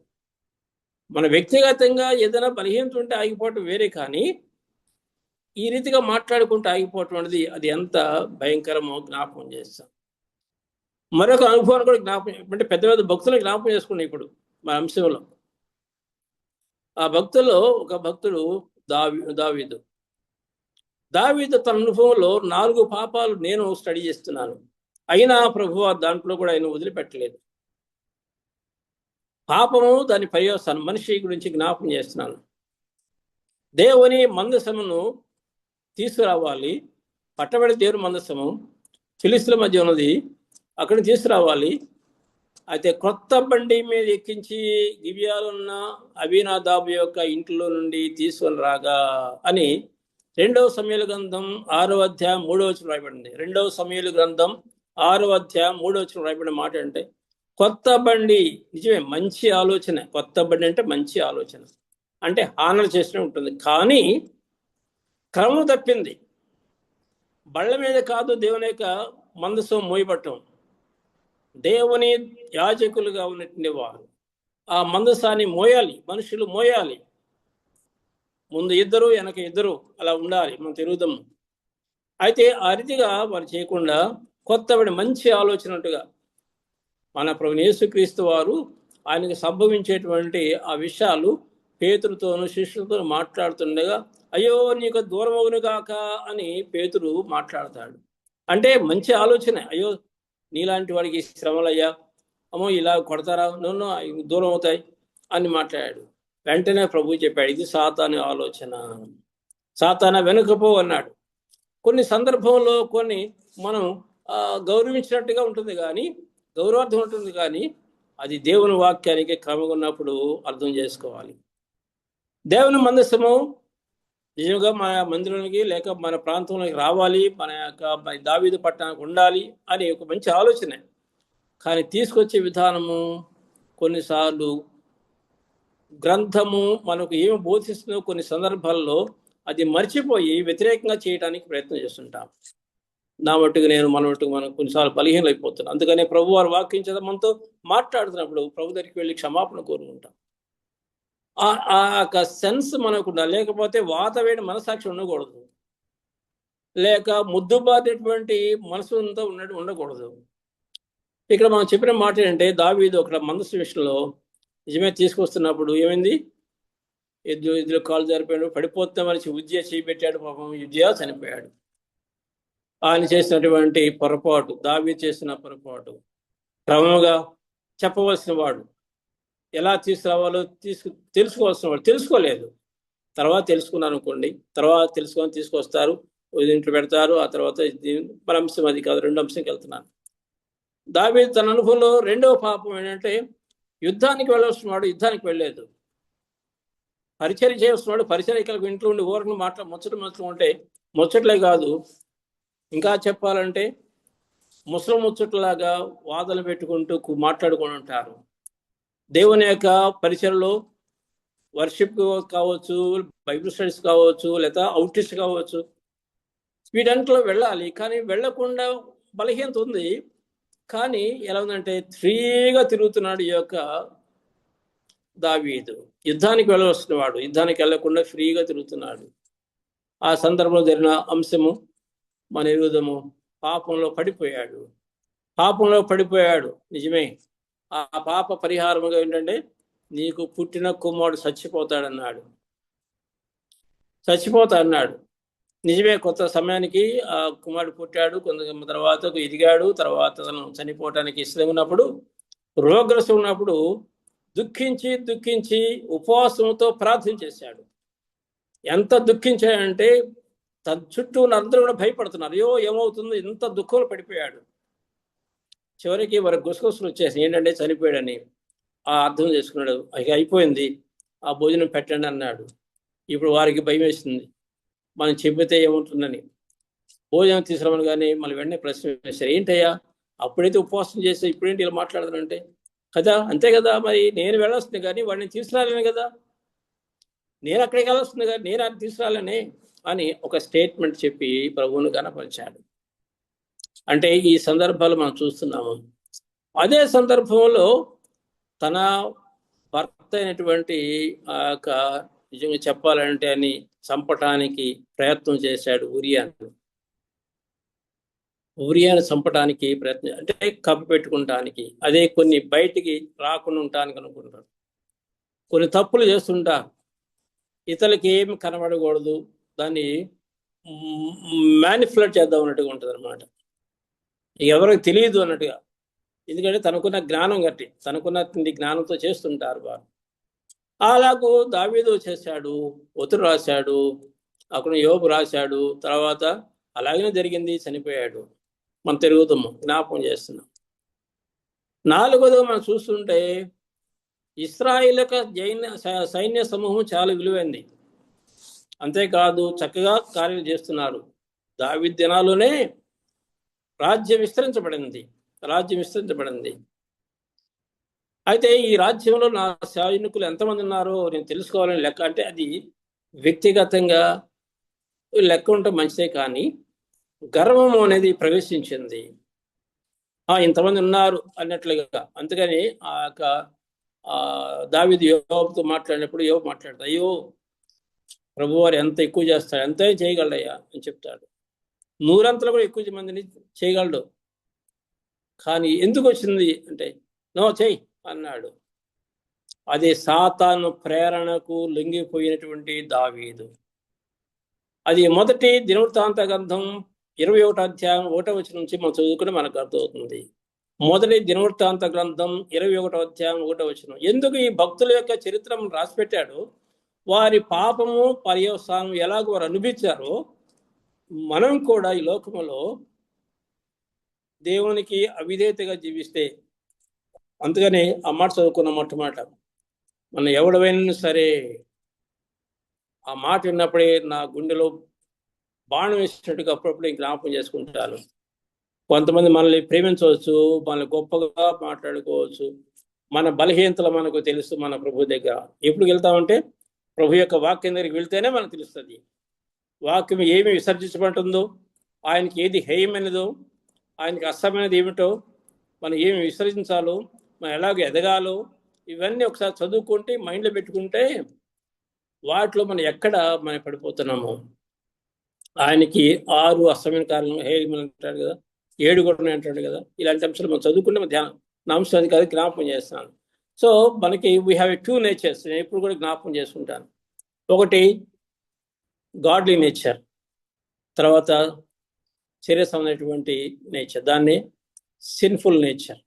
మన వ్యక్తిగతంగా ఏదైనా బలహీనత ఉంటే ఆగిపోవటం వేరే, కానీ ఈ రీతిగా మాట్లాడుకుంటూ ఆగిపోవటం అనేది అది ఎంత భయంకరమో జ్ఞాపకం చేస్తాం. మరొక అనుభవాన్ని కూడా జ్ఞాపకం, అంటే పెద్ద పెద్ద భక్తులను జ్ఞాపకం చేసుకున్నాం ఇప్పుడు మన అంశంలో. ఆ భక్తుల్లో ఒక భక్తుడు దావీదు తన అనుభవంలో 4 పాపాలు నేను స్టడీ చేస్తున్నాను, అయినా ప్రభువా దాంట్లో కూడా ఆయన వదిలిపెట్టలేదు. పాపము దాని పర్యవసానం మనిషి గురించి జ్ఞాపకం చేస్తున్నాను. దేవుని మందసమును తీసుకురావాలి, పట్టబడి దేవుని మందసము ఫిలిస్తీన్ల మధ్య ఉన్నది, అక్కడ తీసుకురావాలి. అయితే కొత్త బండి మీద ఎక్కించి గిబియాలో ఉన్న అబీనాదాబు యొక్క ఇంట్లో నుండి తీసుకొని రాగా అని 2వ సమూయేలు గ్రంథం 6వ అధ్యాయం 3వ వచనం రాయబడింది. 2వ సమూయేలు గ్రంథం 6వ అధ్యాయం 3వ వచనం రాయబడిన మాట అంటే, కొత్త బండి, నిజమే మంచి ఆలోచన, కొత్త బండి అంటే మంచి ఆలోచన, అంటే ఆనర్ చేస్తూనే ఉంటుంది, కానీ క్రమం తప్పింది. బళ్ళ మీద కాదు దేవుని యొక్క మందసం మోయబట్టం, దేవుని యాజకులుగా ఉన్నటువంటి వారు ఆ మందసాన్ని మోయాలి, మనుషులు మోయాలి. ముందు 2 వెనక 2 అలా ఉండాలి, మనం తిరుగుదాము. అయితే ఆ రీతిగా వారు చేయకుండా కొత్తబడి మంచి ఆలోచనట్టుగా మన ప్రభువు యేసుక్రీస్తు వారు ఆయనకు సంభవించేటువంటి ఆ విషయాలు పేతురుతోనూ శిష్యులతో మాట్లాడుతుండగా, అయ్యో నీకు దూరం అవును కాక అని పేతురు మాట్లాడతాడు. అంటే మంచి ఆలోచన, అయ్యో నీలాంటి వాడికి శ్రమలయ్యా, అమ్మో ఇలా కొడతారా, నన్ను దూరం అవుతాయి అని మాట్లాడాడు. వెంటనే ప్రభు చెప్పాడు, ఇది సాతాను ఆలోచన, సాతాన వెనుకపో అన్నాడు. కొన్ని సందర్భంలో కొన్ని మనం గౌరవించినట్టుగా ఉంటుంది, కానీ గౌరవార్థం ఉంటుంది, కానీ అది దేవుని వాక్యానికి క్రమంగా ఉన్నప్పుడు అర్థం చేసుకోవాలి. దేవుని మందసము నిజంగా మన మందిరానికి లేక మన ప్రాంతంలోకి రావాలి, మన యొక్క దావీదు పట్టణానికి ఉండాలి అని ఒక మంచి ఆలోచన. కానీ తీసుకొచ్చే విధానము కొన్నిసార్లు గ్రంథము మనకు ఏమి బోధిస్తుందో కొన్ని సందర్భాల్లో అది మర్చిపోయి వ్యతిరేకంగా చేయడానికి ప్రయత్నం చేస్తుంటాం. నా మట్టుకు నేను, మన మట్టుకు మనం కొన్నిసార్లు బలహీనలు అయిపోతున్నాం. అందుకనే ప్రభు వారు వాక్యం చేత మనతో మాట్లాడుతున్నప్పుడు ప్రభు దగ్గరికి వెళ్ళి క్షమాపణ కోరుకుంటాం. ఆ యొక్క సెన్స్ మనకు ఉండాలి, లేకపోతే వాతవేడి మనసాక్షి ఉండకూడదు, లేక ముద్దుబాటేటువంటి మనసు అంతా ఉండకూడదు. ఇక్కడ మనం చెప్పిన మాట ఏంటంటే, దావీదు ఒక మందసం విషయంలో నిజమే తీసుకొస్తున్నప్పుడు ఏమైంది, ఎద్దులో కాలు జరిపాడు, పడిపోతామని ఉజ్జయ చేయబెట్టాడు, పాపం ఉజ్జయ చనిపోయాడు. ఆయన చేసినటువంటి పొరపాటు, దావీదు చేసిన పొరపాటు క్రమంగా చెప్పవలసిన వాడు, ఎలా తీసుకురావాలో తెలుసుకోవాల్సిన వాడు తెలుసుకోలేదు. తర్వాత తెలుసుకున్నాను అనుకోండి, తర్వాత తెలుసుకొని తీసుకొస్తారు, ఇంట్లో పెడతారు. ఆ తర్వాత మన అంశం అది కాదు, 2వ అంశంకి వెళ్తున్నాను. దావీదు తన అనుభవంలో 2వ పాపం ఏంటంటే, యుద్ధానికి వెళ్ళవలసిన వాడు యుద్ధానికి వెళ్ళలేదు, పరిచయం చేస్తున్నాడు. పరిచర్యకులకు ఇంట్లో ఉండి ఊరికి ముచ్చట్లు ఉంటే ముచ్చట్లే కాదు, ఇంకా చెప్పాలంటే ముసలి ముచ్చట్లాగా వాదనలు పెట్టుకుంటూ మాట్లాడుకుని ఉంటారు. దేవుని యొక్క పరిచయలో వర్షిప్ కావచ్చు, బైబిల్ స్టడీస్ కావచ్చు, లేదా అవుట్రీచ్ కావచ్చు, వీటంట్లో వెళ్ళాలి. కానీ వెళ్లకుండా బలహీనత ఉంది. కానీ ఎలా ఉందంటే ఫ్రీగా తిరుగుతున్నాడు ఈ యొక్క దావీదు. యుద్ధానికి వెళ్ళవలసిన వాడు యుద్ధానికి వెళ్లకుండా ఫ్రీగా తిరుగుతున్నాడు. ఆ సందర్భంలో జరిగిన అంశము మన ఎరుగుదము, పాపంలో పడిపోయాడు. నిజమే. ఆ పాప పరిహారముగా ఏంటంటే నీకు పుట్టిన కుమారుడు చచ్చిపోతాడన్నాడు. నిజమే. కొత్త సమయానికి ఆ కుమారుడు పుట్టాడు. కొంత తర్వాత ఎదిగాడు. తర్వాత తను చనిపోవటానికి ఇష్టం ఉన్నప్పుడు, రోగ్రస్తం ఉన్నప్పుడు దుఃఖించి ఉపవాసంతో ప్రార్థన చేశాడు. ఎంత దుఃఖించాడంటే తన చుట్టూ అందరూ కూడా భయపడుతున్నారు. అయ్యో ఏమవుతుంది, ఇంత దుఃఖంలో పడిపోయాడు. చివరికి వారి గుసగుసలు వచ్చేసి ఏంటంటే చనిపోయాడని అర్థం చేసుకున్నాడు. ఇక అయిపోయింది, ఆ భోజనం పెట్టండి అన్నాడు. ఇప్పుడు వారికి భయం వేస్తుంది, మనం చెబితే ఏముంటుందని. భోజనం తీసుకురామని కానీ మళ్ళీ వెంటనే ప్రశ్న వేశారు, ఏంటయ్యా అప్పుడైతే ఉపవాసం చేస్తే ఇప్పుడేంటి ఇలా మాట్లాడుతానంటే, కదా అంతే కదా, మరి నేను వెళ్ళొస్తుంది కానీ వాడిని తీసుకురాలేను కదా, నేను అక్కడికి వెళ్ళొస్తుంది కానీ నేను అది తీసుకురాలేనే అని ఒక స్టేట్మెంట్ చెప్పి ప్రభువును కనపరిచాడు. అంటే ఈ సందర్భాలు మనం చూస్తున్నాము. అదే సందర్భంలో తన భర్త అయినటువంటి ఆ యొక్క నిజంగా చెప్పాలంటే అని చంపటానికి ప్రయత్నం చేశాడు ఉరియాను చంపటానికి ప్రయత్నం, అంటే కప్పు పెట్టుకుంటానికి, అదే కొన్ని బయటికి రాకుండా ఉండటానికి అనుకుంటాడు. కొన్ని తప్పులు చేస్తుంటారు, ఇతరులకి ఏమి కనబడకూడదు, దాన్ని మ్యానిపులేట్ చేద్దాం అన్నట్టుగా ఉంటుంది అనమాట. ఎవరికి తెలియదు అన్నట్టుగా. ఎందుకంటే తనకున్న జ్ఞానం గట్టి, తనకున్న జ్ఞానంతో చేస్తుంటారు వారు. అలాగూ దావీదు చేశాడు, ఉతురు రాశాడు, అక్కడ యోబు రాశాడు. తర్వాత అలాగనే జరిగింది, చనిపోయాడు. మనం తిరుగుతాము, జ్ఞాపకం చేస్తున్నాం. నాలుగోది మనం చూస్తుంటే ఇశ్రాయేలు సైన్య సమూహం చాలా విలువైంది. అంతేకాదు చక్కగా కార్యాలు చేస్తున్నారు. దావీదు దినాల్లోనే రాజ్యం విస్తరించబడింది. అయితే ఈ రాజ్యంలో నా సైనికులు ఎంతమంది ఉన్నారో నేను తెలుసుకోవాలని లెక్క. అంటే అది వ్యక్తిగతంగా లెక్క ఉంటే మంచిదే, కానీ గర్వం అనేది ప్రవేశించింది. ఇంతమంది ఉన్నారు అన్నట్లుగా. అందుకని ఆ యొక్క దావీదు యోబుతో మాట్లాడినప్పుడు యోబు మాట్లాడతాడు, అయ్యో ప్రభువారు ఎంత ఎక్కువ చేస్తాడు, ఎంత చేయగలడయ్యా అని చెప్తాడు. 100 కూడా ఎక్కువ మందిని చేయగలడు. కానీ ఎందుకు వచ్చింది అంటే నో చెయ్యి అన్నాడు. అది సాతాను ప్రేరణకు లొంగిపోయినటువంటి దావీదు. అది మొదటి దినవృత్తాంత గ్రంథం 21వ అధ్యాయం 1వ వచనం నుంచి మనం చదువుకుని మనకు అర్థమవుతుంది. మొదటి దినవృత్తాంత గ్రంథం 21వ అధ్యాయం 1వ వచనం. ఎందుకు ఈ భక్తుల యొక్క చరిత్రను రాసిపెట్టాడు, వారి పాపము పర్యవసానం ఎలాగో వారు అనుభవించారో మనం కూడా ఈ లోకములో దేవునికి అవిధేయతగా జీవిస్తే, అందుకని ఆ మాట చదువుకున్న మొట్టమాట, మనం ఎవడవైనా సరే ఆ మాట విన్నప్పుడే నా గుండెలో బాణం వేసినట్టుగా అప్పుడప్పుడు జ్ఞాపకం చేసుకుంటాను. కొంతమంది మనల్ని ప్రేమించవచ్చు, మనల్ని గొప్పగా మాట్లాడుకోవచ్చు, మన బలహీనతలు మనకు తెలుసు. మన ప్రభు దగ్గర ఎప్పుడు వెళ్తామంటే ప్రభు యొక్క వాక్యం దగ్గరికి వెళ్తేనే మనకు తెలుస్తుంది. వాక్యం ఏమి విసర్జించబడుతుందో, ఆయనకి ఏది హేయమైనదో, ఆయనకి అసమైనది ఏమిటో, మనం ఏమి విసర్జించాలో, మనం ఎలాగ ఎదగాలో, ఇవన్నీ ఒకసారి చదువుకుంటే మైండ్లో పెట్టుకుంటే వాటిలో మనం ఎక్కడ మనం పడిపోతున్నాము. ఆయనకి 6 అసమైన కారణం హేయమని అంటాడు కదా, 7 కూడా అంటాడు కదా. ఇలాంటి అంశాలు మనం చదువుకుంటే మన ధ్యానం నా అంశాన్ని కాదు జ్ఞాపకం చేస్తున్నాను. సో మనకి వీ హ్యావ్ ఎ 2 నేచర్స్. నేను ఎప్పుడు కూడా జ్ఞాపకం చేసుకుంటాను. ఒకటి గాడ్లీ నేచర్, తర్వాత శరీరమైనటువంటి నేచర్, దాన్ని సిన్ఫుల్ నేచర్.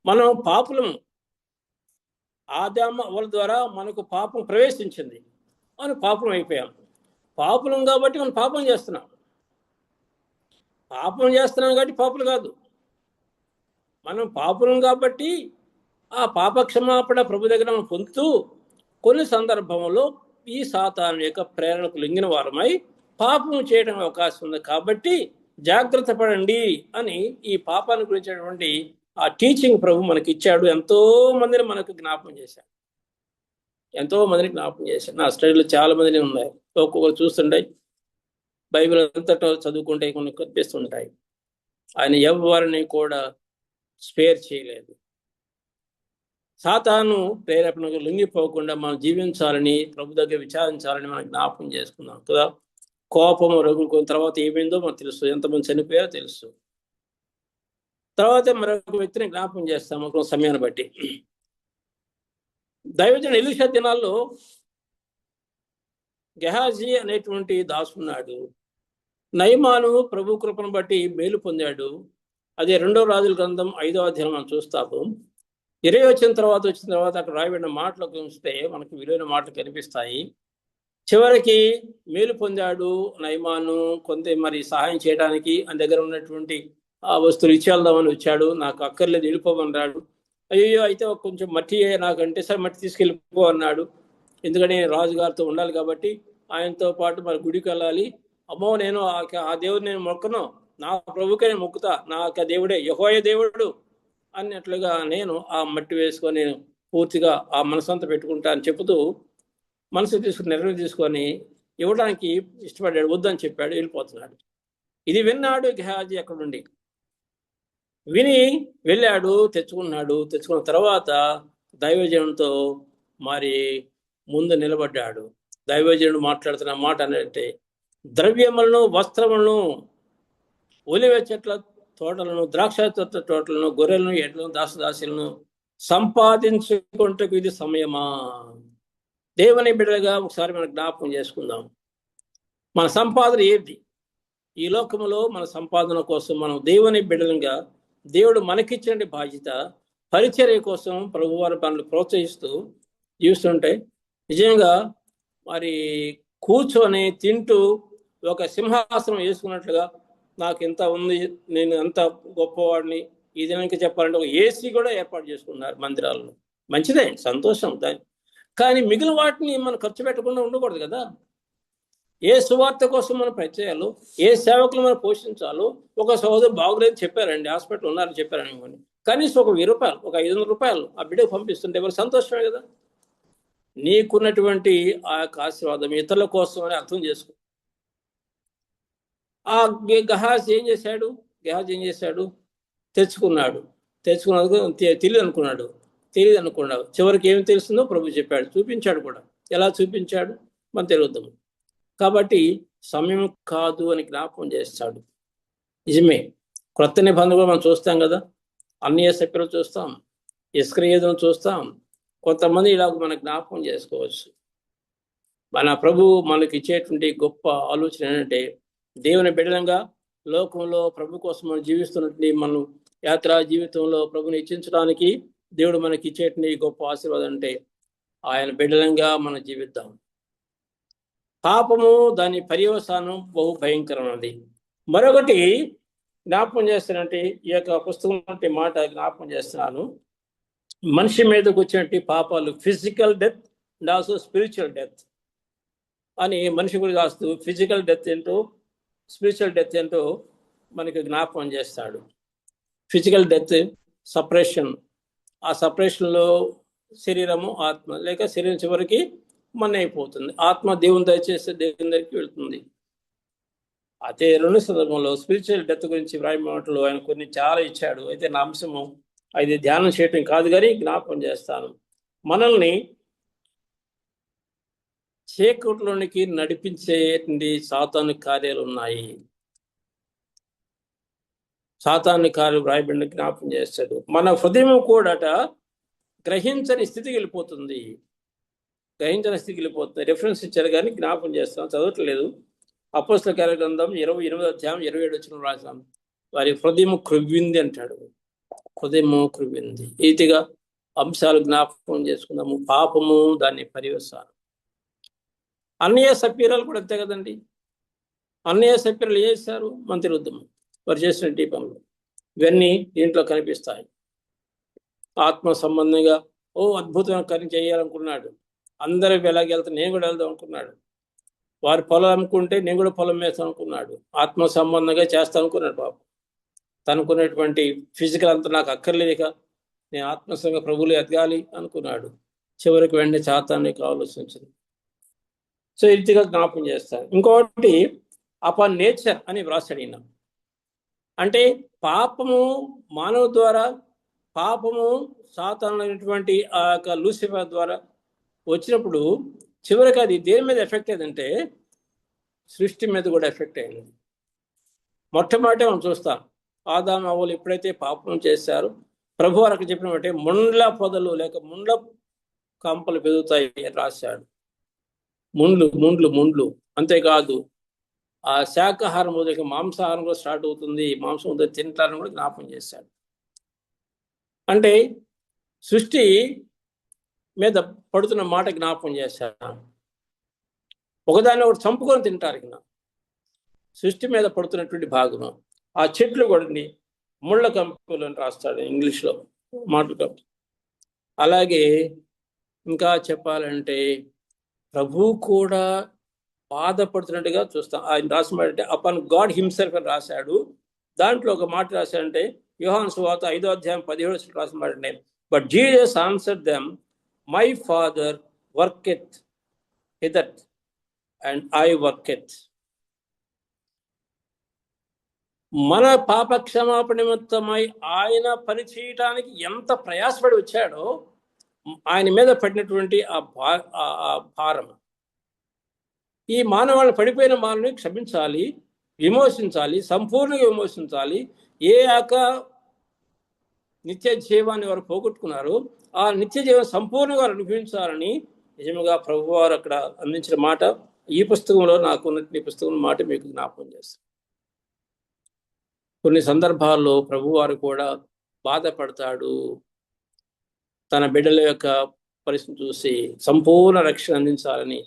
మనం పాపులం, ఆదాము అవ్వల ద్వారా మనకు పాపం ప్రవేశించింది, మనం పాపం అయిపోయాం. పాపులం కాబట్టి మనం పాపం చేస్తున్నాం కాబట్టి పాపులు కాదు. మనం పాపులం కాబట్టి ఆ పాప క్షమాపణ ప్రభు దగ్గర మనం పొందుతూ కొన్ని సందర్భంలో ఈ సాతాను యొక్క ప్రేరణకు లొంగిన వారమై పాపం చేయడం అవకాశం ఉంది. కాబట్టి జాగ్రత్త పడండి అని ఈ పాపాన్ని గురించినటువంటి ఆ టీచింగ్ ప్రభు మనకి ఇచ్చాడు. ఎంతో మందిని మనకు జ్ఞాపకం చేశాడు. నా స్టడీలో చాలా మందిని ఉన్నాయి. ఒక్కొక్కరు చూస్తుంటే బైబిల్ అంతటా చదువుకుంటే కొన్ని కనిపిస్తుంటాయి. ఆయన ఎవరిని కూడా స్పేర్ చేయలేదు. సాతాను ప్రేరేపణకు లొంగిపోకుండా మనం జీవించాలని, ప్రభు దగ్గర విచారించాలని మనం జ్ఞాపకం చేసుకున్నాం కదా. కోపము రగులుకున్న తర్వాత ఏమైందో మనకు తెలుసు, ఎంతమంది చనిపోయారో తెలుసు. తర్వాత మరొక వ్యక్తిని జ్ఞాపకం చేస్తాము ఒక సమయాన్ని బట్టి. దైవజనుడు ఎలీషా దినాల్లో గెహాజీ అనేటువంటి దాసున్నాడు. నయమాను ప్రభు కృపను బట్టి మేలు పొందాడు. అదే 2వ రాజుల గ్రంథం 5వ అధ్యాయం మనం చూస్తాము. 20 వచ్చిన తర్వాత అక్కడ రాయబడిన మాటలు చూస్తే మనకు విలువైన మాటలు కనిపిస్తాయి. చివరికి మేలు పొందాడు నయమాను. కొంత మరి సహాయం చేయడానికి ఆయన దగ్గర ఉన్నటువంటి ఆ వస్తువులు ఇచ్చేద్దామని వచ్చాడు. నాకు అక్కర్లేదు, వెళ్ళిపోమన్నాడు. అయ్యో అయితే కొంచెం మట్టి నాకంటే సరే మట్టి తీసుకెళ్ళిపో అన్నాడు. ఎందుకంటే రాజుగారితో ఉండాలి కాబట్టి ఆయనతో పాటు మరి గుడికి వెళ్ళాలి. అమ్మో నేను ఆ దేవుడు నేను మొక్కను, నా ప్రభుకే నేను మొక్కుతా, నాకు ఆ దేవుడే యెహోవా దేవుడు అన్నట్లుగా నేను ఆ మట్టి వేసుకొని నేను పూర్తిగా ఆ మనసంతా పెట్టుకుంటా అని చెబుతూ మనసు తీసుకుని నిర్ణయం తీసుకొని ఇవ్వడానికి ఇష్టపడ్డాడు. వద్దని చెప్పాడు, వెళ్ళిపోతున్నాడు. ఇది విన్నాడు గెహాజీ అక్కడ నుండి. విని వెళ్ళాడు, తెచ్చుకున్న తర్వాత దైవజనుడితో మరి ముందు నిలబడ్డాడు. దైవజనుడు మాట్లాడుతున్న మాట అంటే, ద్రవ్యములను, వస్త్రములను, ఒలివ చెట్ల తోటలను, ద్రాక్ష తోటలను, గొర్రెలను, ఎడ్లను, దాసదాసులను సంపాదించుకుంటకు ఇది సమయమా? దేవుని బిడ్డలుగా ఒకసారి మనం జ్ఞాపకం చేసుకుందాం. మన సంపాదన ఏంటి? ఈ లోకంలో మన సంపాదన కోసం మనం దేవుని బిడ్డలుగా దేవుడు మనకిచ్చిన బాధ్యత పరిచర్య కోసం ప్రభువారి పనులు ప్రోత్సహిస్తూ జీవిస్తుంటే నిజంగా మరి కూర్చొని తింటూ ఒక సింహాసనం వేసుకున్నట్లుగా నాకు ఎంత ఉంది, నేను ఎంత గొప్పవాడిని, ఈ దినానికి చెప్పాలంటే ఒక ఏసీ కూడా ఏర్పాటు చేసుకున్నారు మందిరాల్లో. మంచిదే, సంతోషం దాన్ని. కానీ మిగిలిన వాటిని మనం ఖర్చు పెట్టకుండా ఉండకూడదు కదా. ఏ సువార్త కోసం మనం ప్రయత్నాలు, ఏ సేవకులు మనం పోషించాలో. ఒక సహోదరు బాగులేదు చెప్పారండి, హాస్పిటల్ ఉన్నారని చెప్పారని అనుకోండి, కనీసం ఒక 1000 రూపాయలు, ఒక 500 రూపాయలు ఆ బిడ్డకు పంపిస్తుంటే ఎవరు సంతోషమే కదా. నీకున్నటువంటి ఆ యొక్క ఆశీర్వాదం ఇతరుల కోసం అని అర్థం చేసుకో. ఆ గెహాజీ ఏం చేశాడు? తెచ్చుకున్నందుకు తెలియదు అనుకున్నాడు. చివరికి ఏమి తెలుస్తుందో ప్రభు చెప్పాడు, చూపించాడు కూడా. ఎలా చూపించాడు మనం తెలుద్దాం. కాబట్టి సమయం కాదు అని జ్ఞాపకం చేస్తాడు. నిజమే, క్రొత్త నిబంధనలు మనం చూస్తాం కదా, అన్య సభ్యులు చూస్తాం, ఇస్కరియోతును చూస్తాం. కొంతమంది ఇలా మనం జ్ఞాపకం చేసుకోవచ్చు. మన ప్రభు మనకి ఇచ్చేటువంటి గొప్ప ఆలోచన ఏంటంటే, దేవుని బిడ్డలంగా లోకంలో ప్రభు కోసం మనం జీవిస్తున్నటువంటి మనం యాత్రా జీవితంలో ప్రభుని ఇచ్చించడానికి దేవుడు మనకి ఇచ్చేటువంటి గొప్ప ఆశీర్వాదం అంటే ఆయన బిడ్డలంగా మనం జీవిద్దాం. పాపము దాని పర్యవసానం బహు భయంకరమైనది. మరొకటి జ్ఞాపకం చేస్తానంటే, ఈ యొక్క పుస్తకం మాట జ్ఞాపకం చేస్తున్నాను. మనిషి మీదకి వచ్చినట్టు పాపాలు physical death and also spiritual death అని మనిషి గురించి రాస్తూ ఫిజికల్ డెత్ ఏంటో స్పిరిచువల్ డెత్ ఏంటో మనకి జ్ఞాపకం చేస్తాడు. ఫిజికల్ డెత్ సపరేషన్, ఆ సపరేషన్లో శరీరము ఆత్మ, లేక శరీరం చివరికి మన అయిపోతుంది, ఆత్మ దేవుని దయచేస్తే దేవుని దగ్గరికి వెళ్తుంది. అదే 2 సందర్భంలో స్పిరిచువల్ డెత్ గురించి వ్రాయమాటలు ఆయన కొన్ని చాలా ఇచ్చాడు. అయితే నా అంశము అది ధ్యానం చేయటం కాదు, కానీ జ్ఞాపకం చేస్తాను. మనల్ని చీకట్లోనికి నడిపించేటువంటి సాతాను కార్యాలు ఉన్నాయి. సాతాను కార్యాలు వ్రాయబడిన జ్ఞాపకం చేస్తాడు. మన హృదయం కూడా గ్రహించని స్థితికి వెళ్ళిపోతుంది. రెఫరెన్స్ ఇచ్చారు కానీ జ్ఞాపకం చేస్తాం, చదవట్లేదు. అపోస్తల కార్య గ్రంథం 28వ అధ్యాయం 27 వచనం రాసాం. వారి హృదయం క్రొవ్వింది అంటాడు. హృదయము క్రొవ్వింది. ఈతిగా అంశాలు జ్ఞాపకం చేసుకుందాము. పాపము దాన్ని పర్యవసానం. అన్నయ్య సభ్యురాలు కూడా అంతే కదండి. అన్నయ్య సభ్యులు ఏం చేశారు? మంత్రి ఉద్యమం వారు చేసిన పనులు ఇవన్నీ దీంట్లో కనిపిస్తాయి. ఆత్మ సంబంధంగా అద్భుతమైన కార్యం చేయాలనుకున్నాడు. అందరూ ఎలాగ వెళ్తాను, నేను కూడా వెళ్దాం అనుకున్నాడు. వారి పొలం అమ్ముకుంటే నేను కూడా పొలం వేస్తాను అనుకున్నాడు. ఆత్మ సంబంధంగా చేస్తాను అనుకున్నాడు పాపం. తనుకున్నటువంటి ఫిజికల్ అంతా నాకు అక్కర్లేక నేను ఆత్మసంగా ప్రభువులు ఎదగాలి అనుకున్నాడు. చివరికి వెంటనే సాతానికి ఆలోచించింది. సో ఈ రీతిగా జ్ఞాపకం చేస్తాను. ఇంకొకటి అపాన్ నేచర్ అని వ్రాసాడు ఈయన. అంటే పాపము మానవ ద్వారా, పాపము సాతానైనటువంటి ఆ యొక్క లూసిఫర్ ద్వారా వచ్చినప్పుడు చివరికి అది దేని మీద ఎఫెక్ట్ అయిందంటే సృష్టి మీద కూడా ఎఫెక్ట్ అయింది. మొట్టమొదటి మనం చూస్తాం, ఆదాము అవ్వలు ఎప్పుడైతే పాపం చేశారో ప్రభు అక్కడ చెప్పినట్టే ముండ్ల పొదలు లేక ముండ్ల కంపలు పెరుగుతాయి అని రాశాడు. ముండ్లు ముండ్లు ముండ్లు. అంతేకాదు ఆ శాకాహారం ఉదయం మాంసాహారం కూడా స్టార్ట్ అవుతుంది, మాంసం ఉదయం తింటారని కూడా జ్ఞాపకం చేశాడు. అంటే సృష్టి మీద పడుతున్న మాట జ్ఞాపకం చేశాడు. ఒకదాన్ని ఒకటి చంపుకొని తింటారు. ఇక సృష్టి మీద పడుతున్నటువంటి భాగం ఆ చెట్లు కూడా ముళ్ళ కంపులు అని రాస్తాడు ఇంగ్లీష్లో మాటలు. అలాగే ఇంకా చెప్పాలంటే ప్రభు కూడా బాధపడుతున్నట్టుగా చూస్తాం. ఆయన రాసినట్టే అపాన్ గాడ్ హిమ్సెల్ఫ్ అని రాశాడు. దాంట్లో ఒక మాట రాశాడంటే యోహాను సువార్త 5వ అధ్యాయం 17 రాసిన మాట, but Jesus answered them, my father worketh hitherto and I worketh. మన పాప క్షమాపణ నిమిత్తమై ఆయన పని చేయటానికి ఎంత ప్రయాసపడి వచ్చాడో ఆయన మీద పడినటువంటి ఆ భారం, ఈ మానవాళ్ళని పడిపోయిన మానవుని క్షమించాలి, విమోచించాలి, సంపూర్ణంగా విమోచించాలి. ఏ ఆక నిత్య జీవాన్ని వారు పోగొట్టుకున్నారు, ఆ నిత్య జీవం సంపూర్ణంగా అనుభవించాలని నిజంగా ప్రభువారు అక్కడ అందించిన మాట ఈ పుస్తకంలో నాకున్న పుస్తకం మాట మీకు జ్ఞాపకం చేస్తాను. కొన్ని సందర్భాల్లో ప్రభువారు కూడా బాధపడతాడు. తన బిడ్డల యొక్క పరిస్థితి చూసి సంపూర్ణ రక్షణ అందించాలని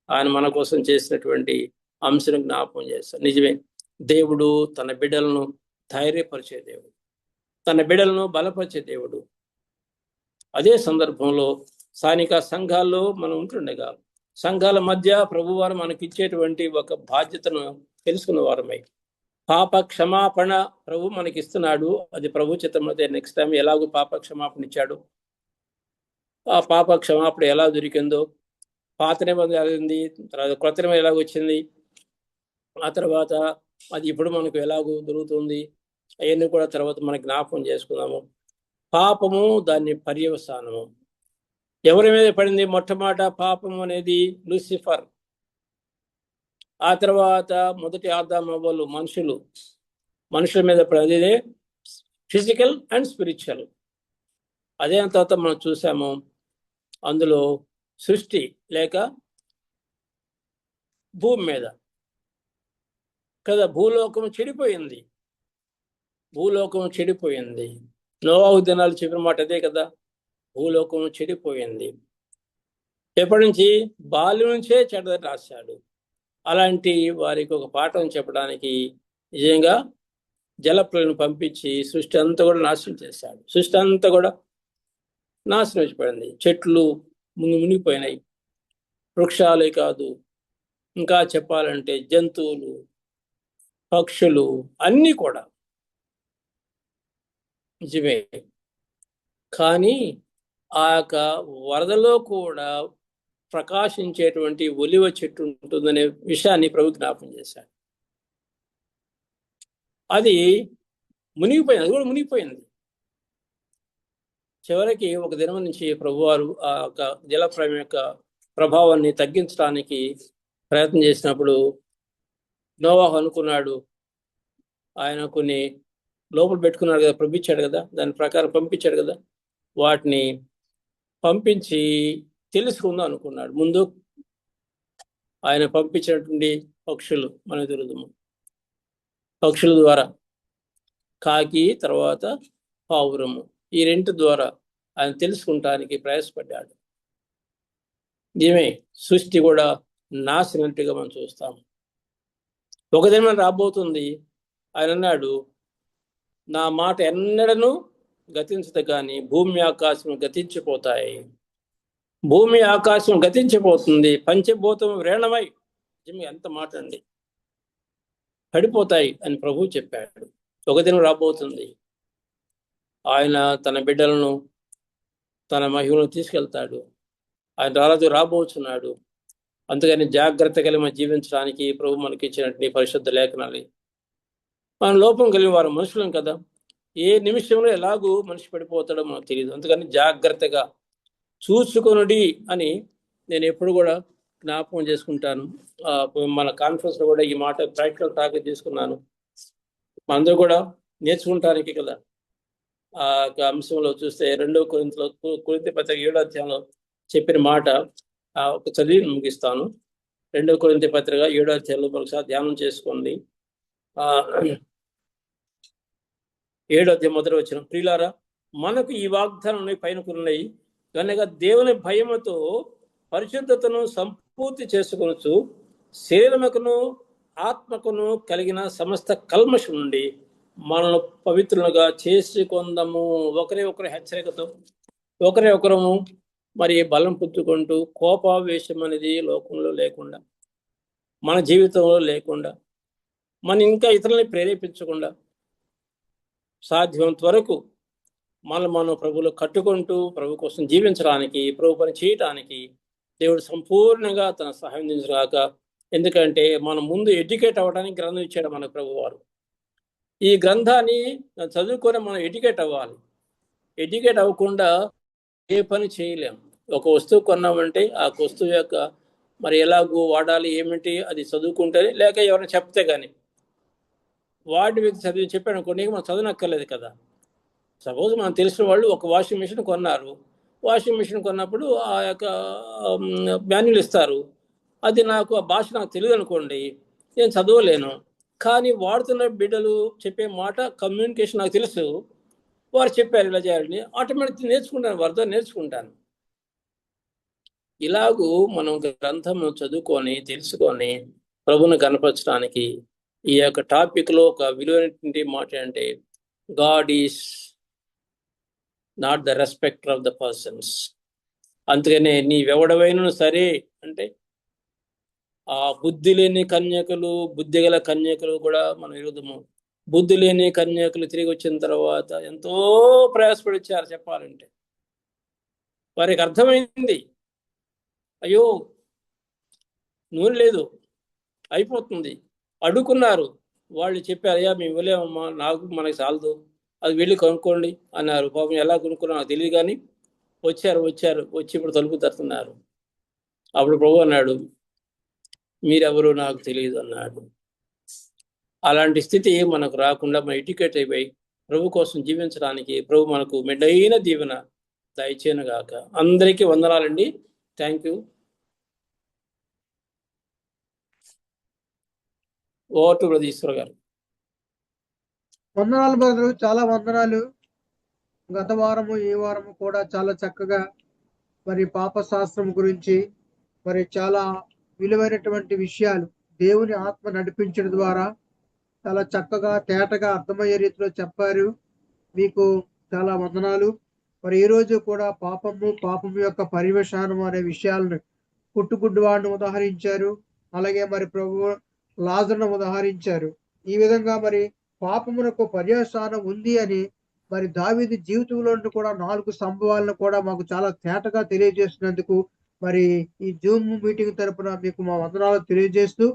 ఆయన మన కోసం చేసినటువంటి అంశం జ్ఞాపకం చేస్తాడు. నిజమే, దేవుడు తన బిడ్డలను ధైర్యపరిచే దేవుడు, తన బిడ్డలను బలపరిచే దేవుడు. అదే సందర్భంలో స్థానిక సంఘాల్లో మనం ఉంటుండగా సంఘాల మధ్య ప్రభువారు మనకిచ్చేటువంటి ఒక బాధ్యతను తెలుసుకున్న వారమై పాప క్షమాపణ ప్రభు మనకి ఇస్తున్నాడు. అది ప్రభు చిత్తమైతే నెక్స్ట్ టైం ఎలాగో పాప క్షమాపణ ఇచ్చాడు, ఆ పాప క్షమాపణ ఎలా దొరికిందో, పాత నిబంధన ఎలాగింది, తర్వాత కొత్త నిబంధన ఎలాగ వచ్చింది, ఆ తర్వాత అది ఇప్పుడు మనకు ఎలాగో దొరుకుతుంది, అవన్నీ కూడా తర్వాత మనం జ్ఞాపకం చేసుకుందాము. పాపము దాని పర్యవసానము ఎవరి మీద పడింది? మొట్టమొదట పాపం అనేది లూసిఫర్, ఆ తర్వాత మొదటి ఆదాము అవ్వలు మనుషుల మీద పడింది. అదే ఫిజికల్ అండ్ స్పిరిచువల్. అదే తర్వాత మనం చూసాము అందులో సృష్టి లేక భూమి మీద కదా భూలోకం చెడిపోయింది. నోవాహు దినాలు చెప్పిన మాట అదే కదా, భూలోకం చెడిపోయింది. ఎప్పటి నుంచి? బాల్యం నుంచే చెడ్డ రాశాడు. అలాంటి వారికి ఒక పాఠం చెప్పడానికి నిజంగా జలప్రలను పంపించి సృష్టి అంతా కూడా నాశనం చేశాడు. సృష్టి అంతా కూడా నాశనం అయిపోయింది. చెట్లు మునిగిపోయినాయి, వృక్షాలే కాదు, ఇంకా చెప్పాలంటే జంతువులు, పక్షులు అన్నీ కూడా నిజమే. కానీ ఆ యొక్క వరదలో కూడా ప్రకాశించేటువంటి ఒలివ చెట్టు ఉంటుందనే విషయాన్ని ప్రభు జ్ఞాపకం చేశాడు. అది కూడా మునిగిపోయింది. చివరికి ఒక దినం నుంచి ప్రభువారు ఆ యొక్క జలప్రయం యొక్క ప్రభావాన్ని తగ్గించడానికి ప్రయత్నం చేసినప్పుడు నోవాహు అనుకున్నాడు, ఆయన కొన్ని లోపల పెట్టుకున్నాడు కదా, పంపించాడు కదా, దాని ప్రకారం పంపించాడు కదా, వాటిని పంపించి తెలుసుకుందాం అనుకున్నాడు. ముందు ఆయన పంపించినటువంటి పక్షులు మనకు తెలుదుము, పక్షుల ద్వారా కాకి, తర్వాత పావురము, ఈ రెండు ద్వారా ఆయన తెలుసుకుంటానికి ప్రయాసపడ్డాడు. నిజమే, సృష్టి కూడా నాశనట్టుగా మనం చూస్తాము. ఒక దినం రాబోతుంది, ఆయన అన్నాడు, నా మాట ఎన్నడను గతించదు కానీ భూమి ఆకాశం గతించిపోతాయి, భూమి ఆకాశం గతించిపోతుంది, పంచభూతం వ్రేణమై, ఎంత మాట అండి, పడిపోతాయి అని ప్రభువు చెప్పాడు. ఒక దినం రాబోతుంది, ఆయన తన బిడ్డలను తన మహిమను తీసుకెళ్తాడు. ఆయన రాజు రాబోతున్నాడు. అందుకని జాగ్రత్త కలిగి మనం జీవించడానికి ప్రభు మనకి ఇచ్చినటువంటి పరిశుద్ధ లేఖనాలు. మన లోపం కలిగిన వారు మనుషులం కదా, ఏ నిమిషంలో ఎలాగూ మనిషి పడిపోతాడో మనకు తెలియదు. అందుకని జాగ్రత్తగా చూసుకొనుడి అని నేను ఎప్పుడు కూడా జ్ఞాపకం చేసుకుంటాను. మన కాన్ఫరెన్స్లో కూడా ఈ మాట ప్రాక్టికల్ టాక్ చేసుకున్నాను. మనందరూ కూడా నేర్చుకుంటానికి కదా. ఆ అంశంలో చూస్తే 2 కొరింథీ పత్రిక 7వ అధ్యాయంలో చెప్పిన మాట ఒక చదివి ముగిస్తాను. 2 కొరింథీ పత్రిక 7వ అధ్యాయంలో ఒకసారి ధ్యానం చేసుకోండి. 7వ అధ్యాయం మొదటి వచనం, ప్రియులారా, మనకు ఈ వాగ్దానం పైన ఉన్నాయి కనుక దేవుని భయముతో పరిశుద్ధతను సంపూర్తి చేసుకొనొచ్చు, శరీరముకును ఆత్మకును కలిగిన సమస్త కల్మషం నుండి మనల్ని పవిత్రులుగా చేసుకొందాము. ఒకరు హెచ్చరికతో ఒకరే ఒకరము మరి బలం పుచ్చుకుంటూ కోపావేశం అనేది లోకంలో లేకుండా, మన జీవితంలో లేకుండా, మన ఇంకా ఇతరులని ప్రేరేపించకుండా సాధ్యమైనంత వరకు మనం ప్రభువులో కట్టుకుంటూ ప్రభు కోసం జీవించడానికి, ప్రభు పని చేయటానికి దేవుడు సంపూర్ణంగా తన సహాయం దించగాక. ఎందుకంటే మనం ముందు ఎడ్యుకేట్ అవ్వడానికి గ్రంథం ఇచ్చాడు మన ప్రభు వారు. ఈ గ్రంథాన్ని చదువుకొని మనం ఎడ్యుకేట్ అవ్వాలి. ఎడ్యుకేట్ అవ్వకుండా ఏ పని చేయలేం. ఒక వస్తువు కొన్నామంటే ఆ వస్తువు యొక్క మరి ఎలాగూ వాడాలి ఏమిటి అది చదువుకుంటే, లేక ఎవరైనా చెప్తే కానీ వాటి వ్యక్తి చెప్పాడు అనుకోండి, మనం చదవనక్కర్లేదు కదా. సపోజ్ మనం తెలిసిన వాళ్ళు ఒక వాషింగ్ మిషన్ కొన్నారు. వాషింగ్ మిషన్ కొన్నప్పుడు ఆ యొక్క మాన్యువల్ ఇస్తారు. అది నాకు ఆ భాష నాకు తెలియదు అనుకోండి, నేను చదవలేను. కానీ వాడుతున్న బిడ్డలు చెప్పే మాట కమ్యూనికేషన్ నాకు తెలుసు, వారు చెప్పారు ఇలా చేయాలని, ఆటోమేటిక్ నేర్చుకుంటాను, వారితో నేర్చుకుంటాను. ఇలాగూ మనం గ్రంథము చదువుకొని తెలుసుకొని ప్రభువును కనపరచడానికి ఈ యొక్క టాపిక్లో ఒక విలువైనటువంటి మాట అంటే, God is not the respecter of ద పర్సన్స్. అందుకనే నీవెవడవైనా సరే అంటే ఆ బుద్ధి లేని కన్యకలు, బుద్ధి గల కన్యకలు కూడా మనం ఎరుగుదాము. బుద్ధి లేని కన్యకలు తిరిగి వచ్చిన తర్వాత ఎంతో ప్రయాసపడిచ్చారు చెప్పాలంటే. వారికి అర్థమైంది, అయ్యో నూనె లేదు, అయిపోతుంది. అడుగుకున్నారు, వాళ్ళు చెప్పారు, అయ్యా మేము ఇవ్వలేమమ్మా, మనకి చాలదు, అది వెళ్ళి కొనుక్కోండి అన్నారు. పాపం ఎలా కొనుక్కున్నా నాకు తెలియదు, కానీ వచ్చి ఇప్పుడు తలుపు తడుతున్నారు. అప్పుడు ప్రభు అన్నాడు, మీరెవరు నాకు తెలియదు అన్నాడు. అలాంటి స్థితి మనకు రాకుండా మనం ఎడ్యుకేట్ అయిపోయి ప్రభు కోసం జీవించడానికి ప్రభు మనకు మెండైన దీవెన దయచేయను గాక. అందరికీ వందనాలండి. Thank you. Over to brother Ishwar గారు. వందనాలు బ్రదరు, చాలా వందనాలు. గత వారము ఈ వారము కూడా చాలా చక్కగా మరి పాపశాస్త్రం గురించి మరి చాలా విలువైనటువంటి విషయాలు దేవుని ఆత్మ నడిపించడం ద్వారా చాలా చక్కగా తేటగా అర్థమయ్యే రీతిలో చెప్పారు. మీకు చాలా వందనాలు. మరి ఈ రోజు కూడా పాపము యొక్క పరివేశానం అనే విషయాలను పుట్టుగుడ్డు వాడిని ఉదాహరించారు. అలాగే మరి ప్రభు లాజరును ఉదాహరించారు. ఈ విధంగా మరి పాపమునకు పర్యవసానం ఉంది అని మరి దావీదు జీవితంలో కూడా 4 సంభవాలను కూడా మాకు చాలా తేటగా తెలియజేస్తున్నందుకు మరి ఈ జూమ్ మీటింగ్ తరపున మీకు మా వందనాలు తెలియజేస్తూ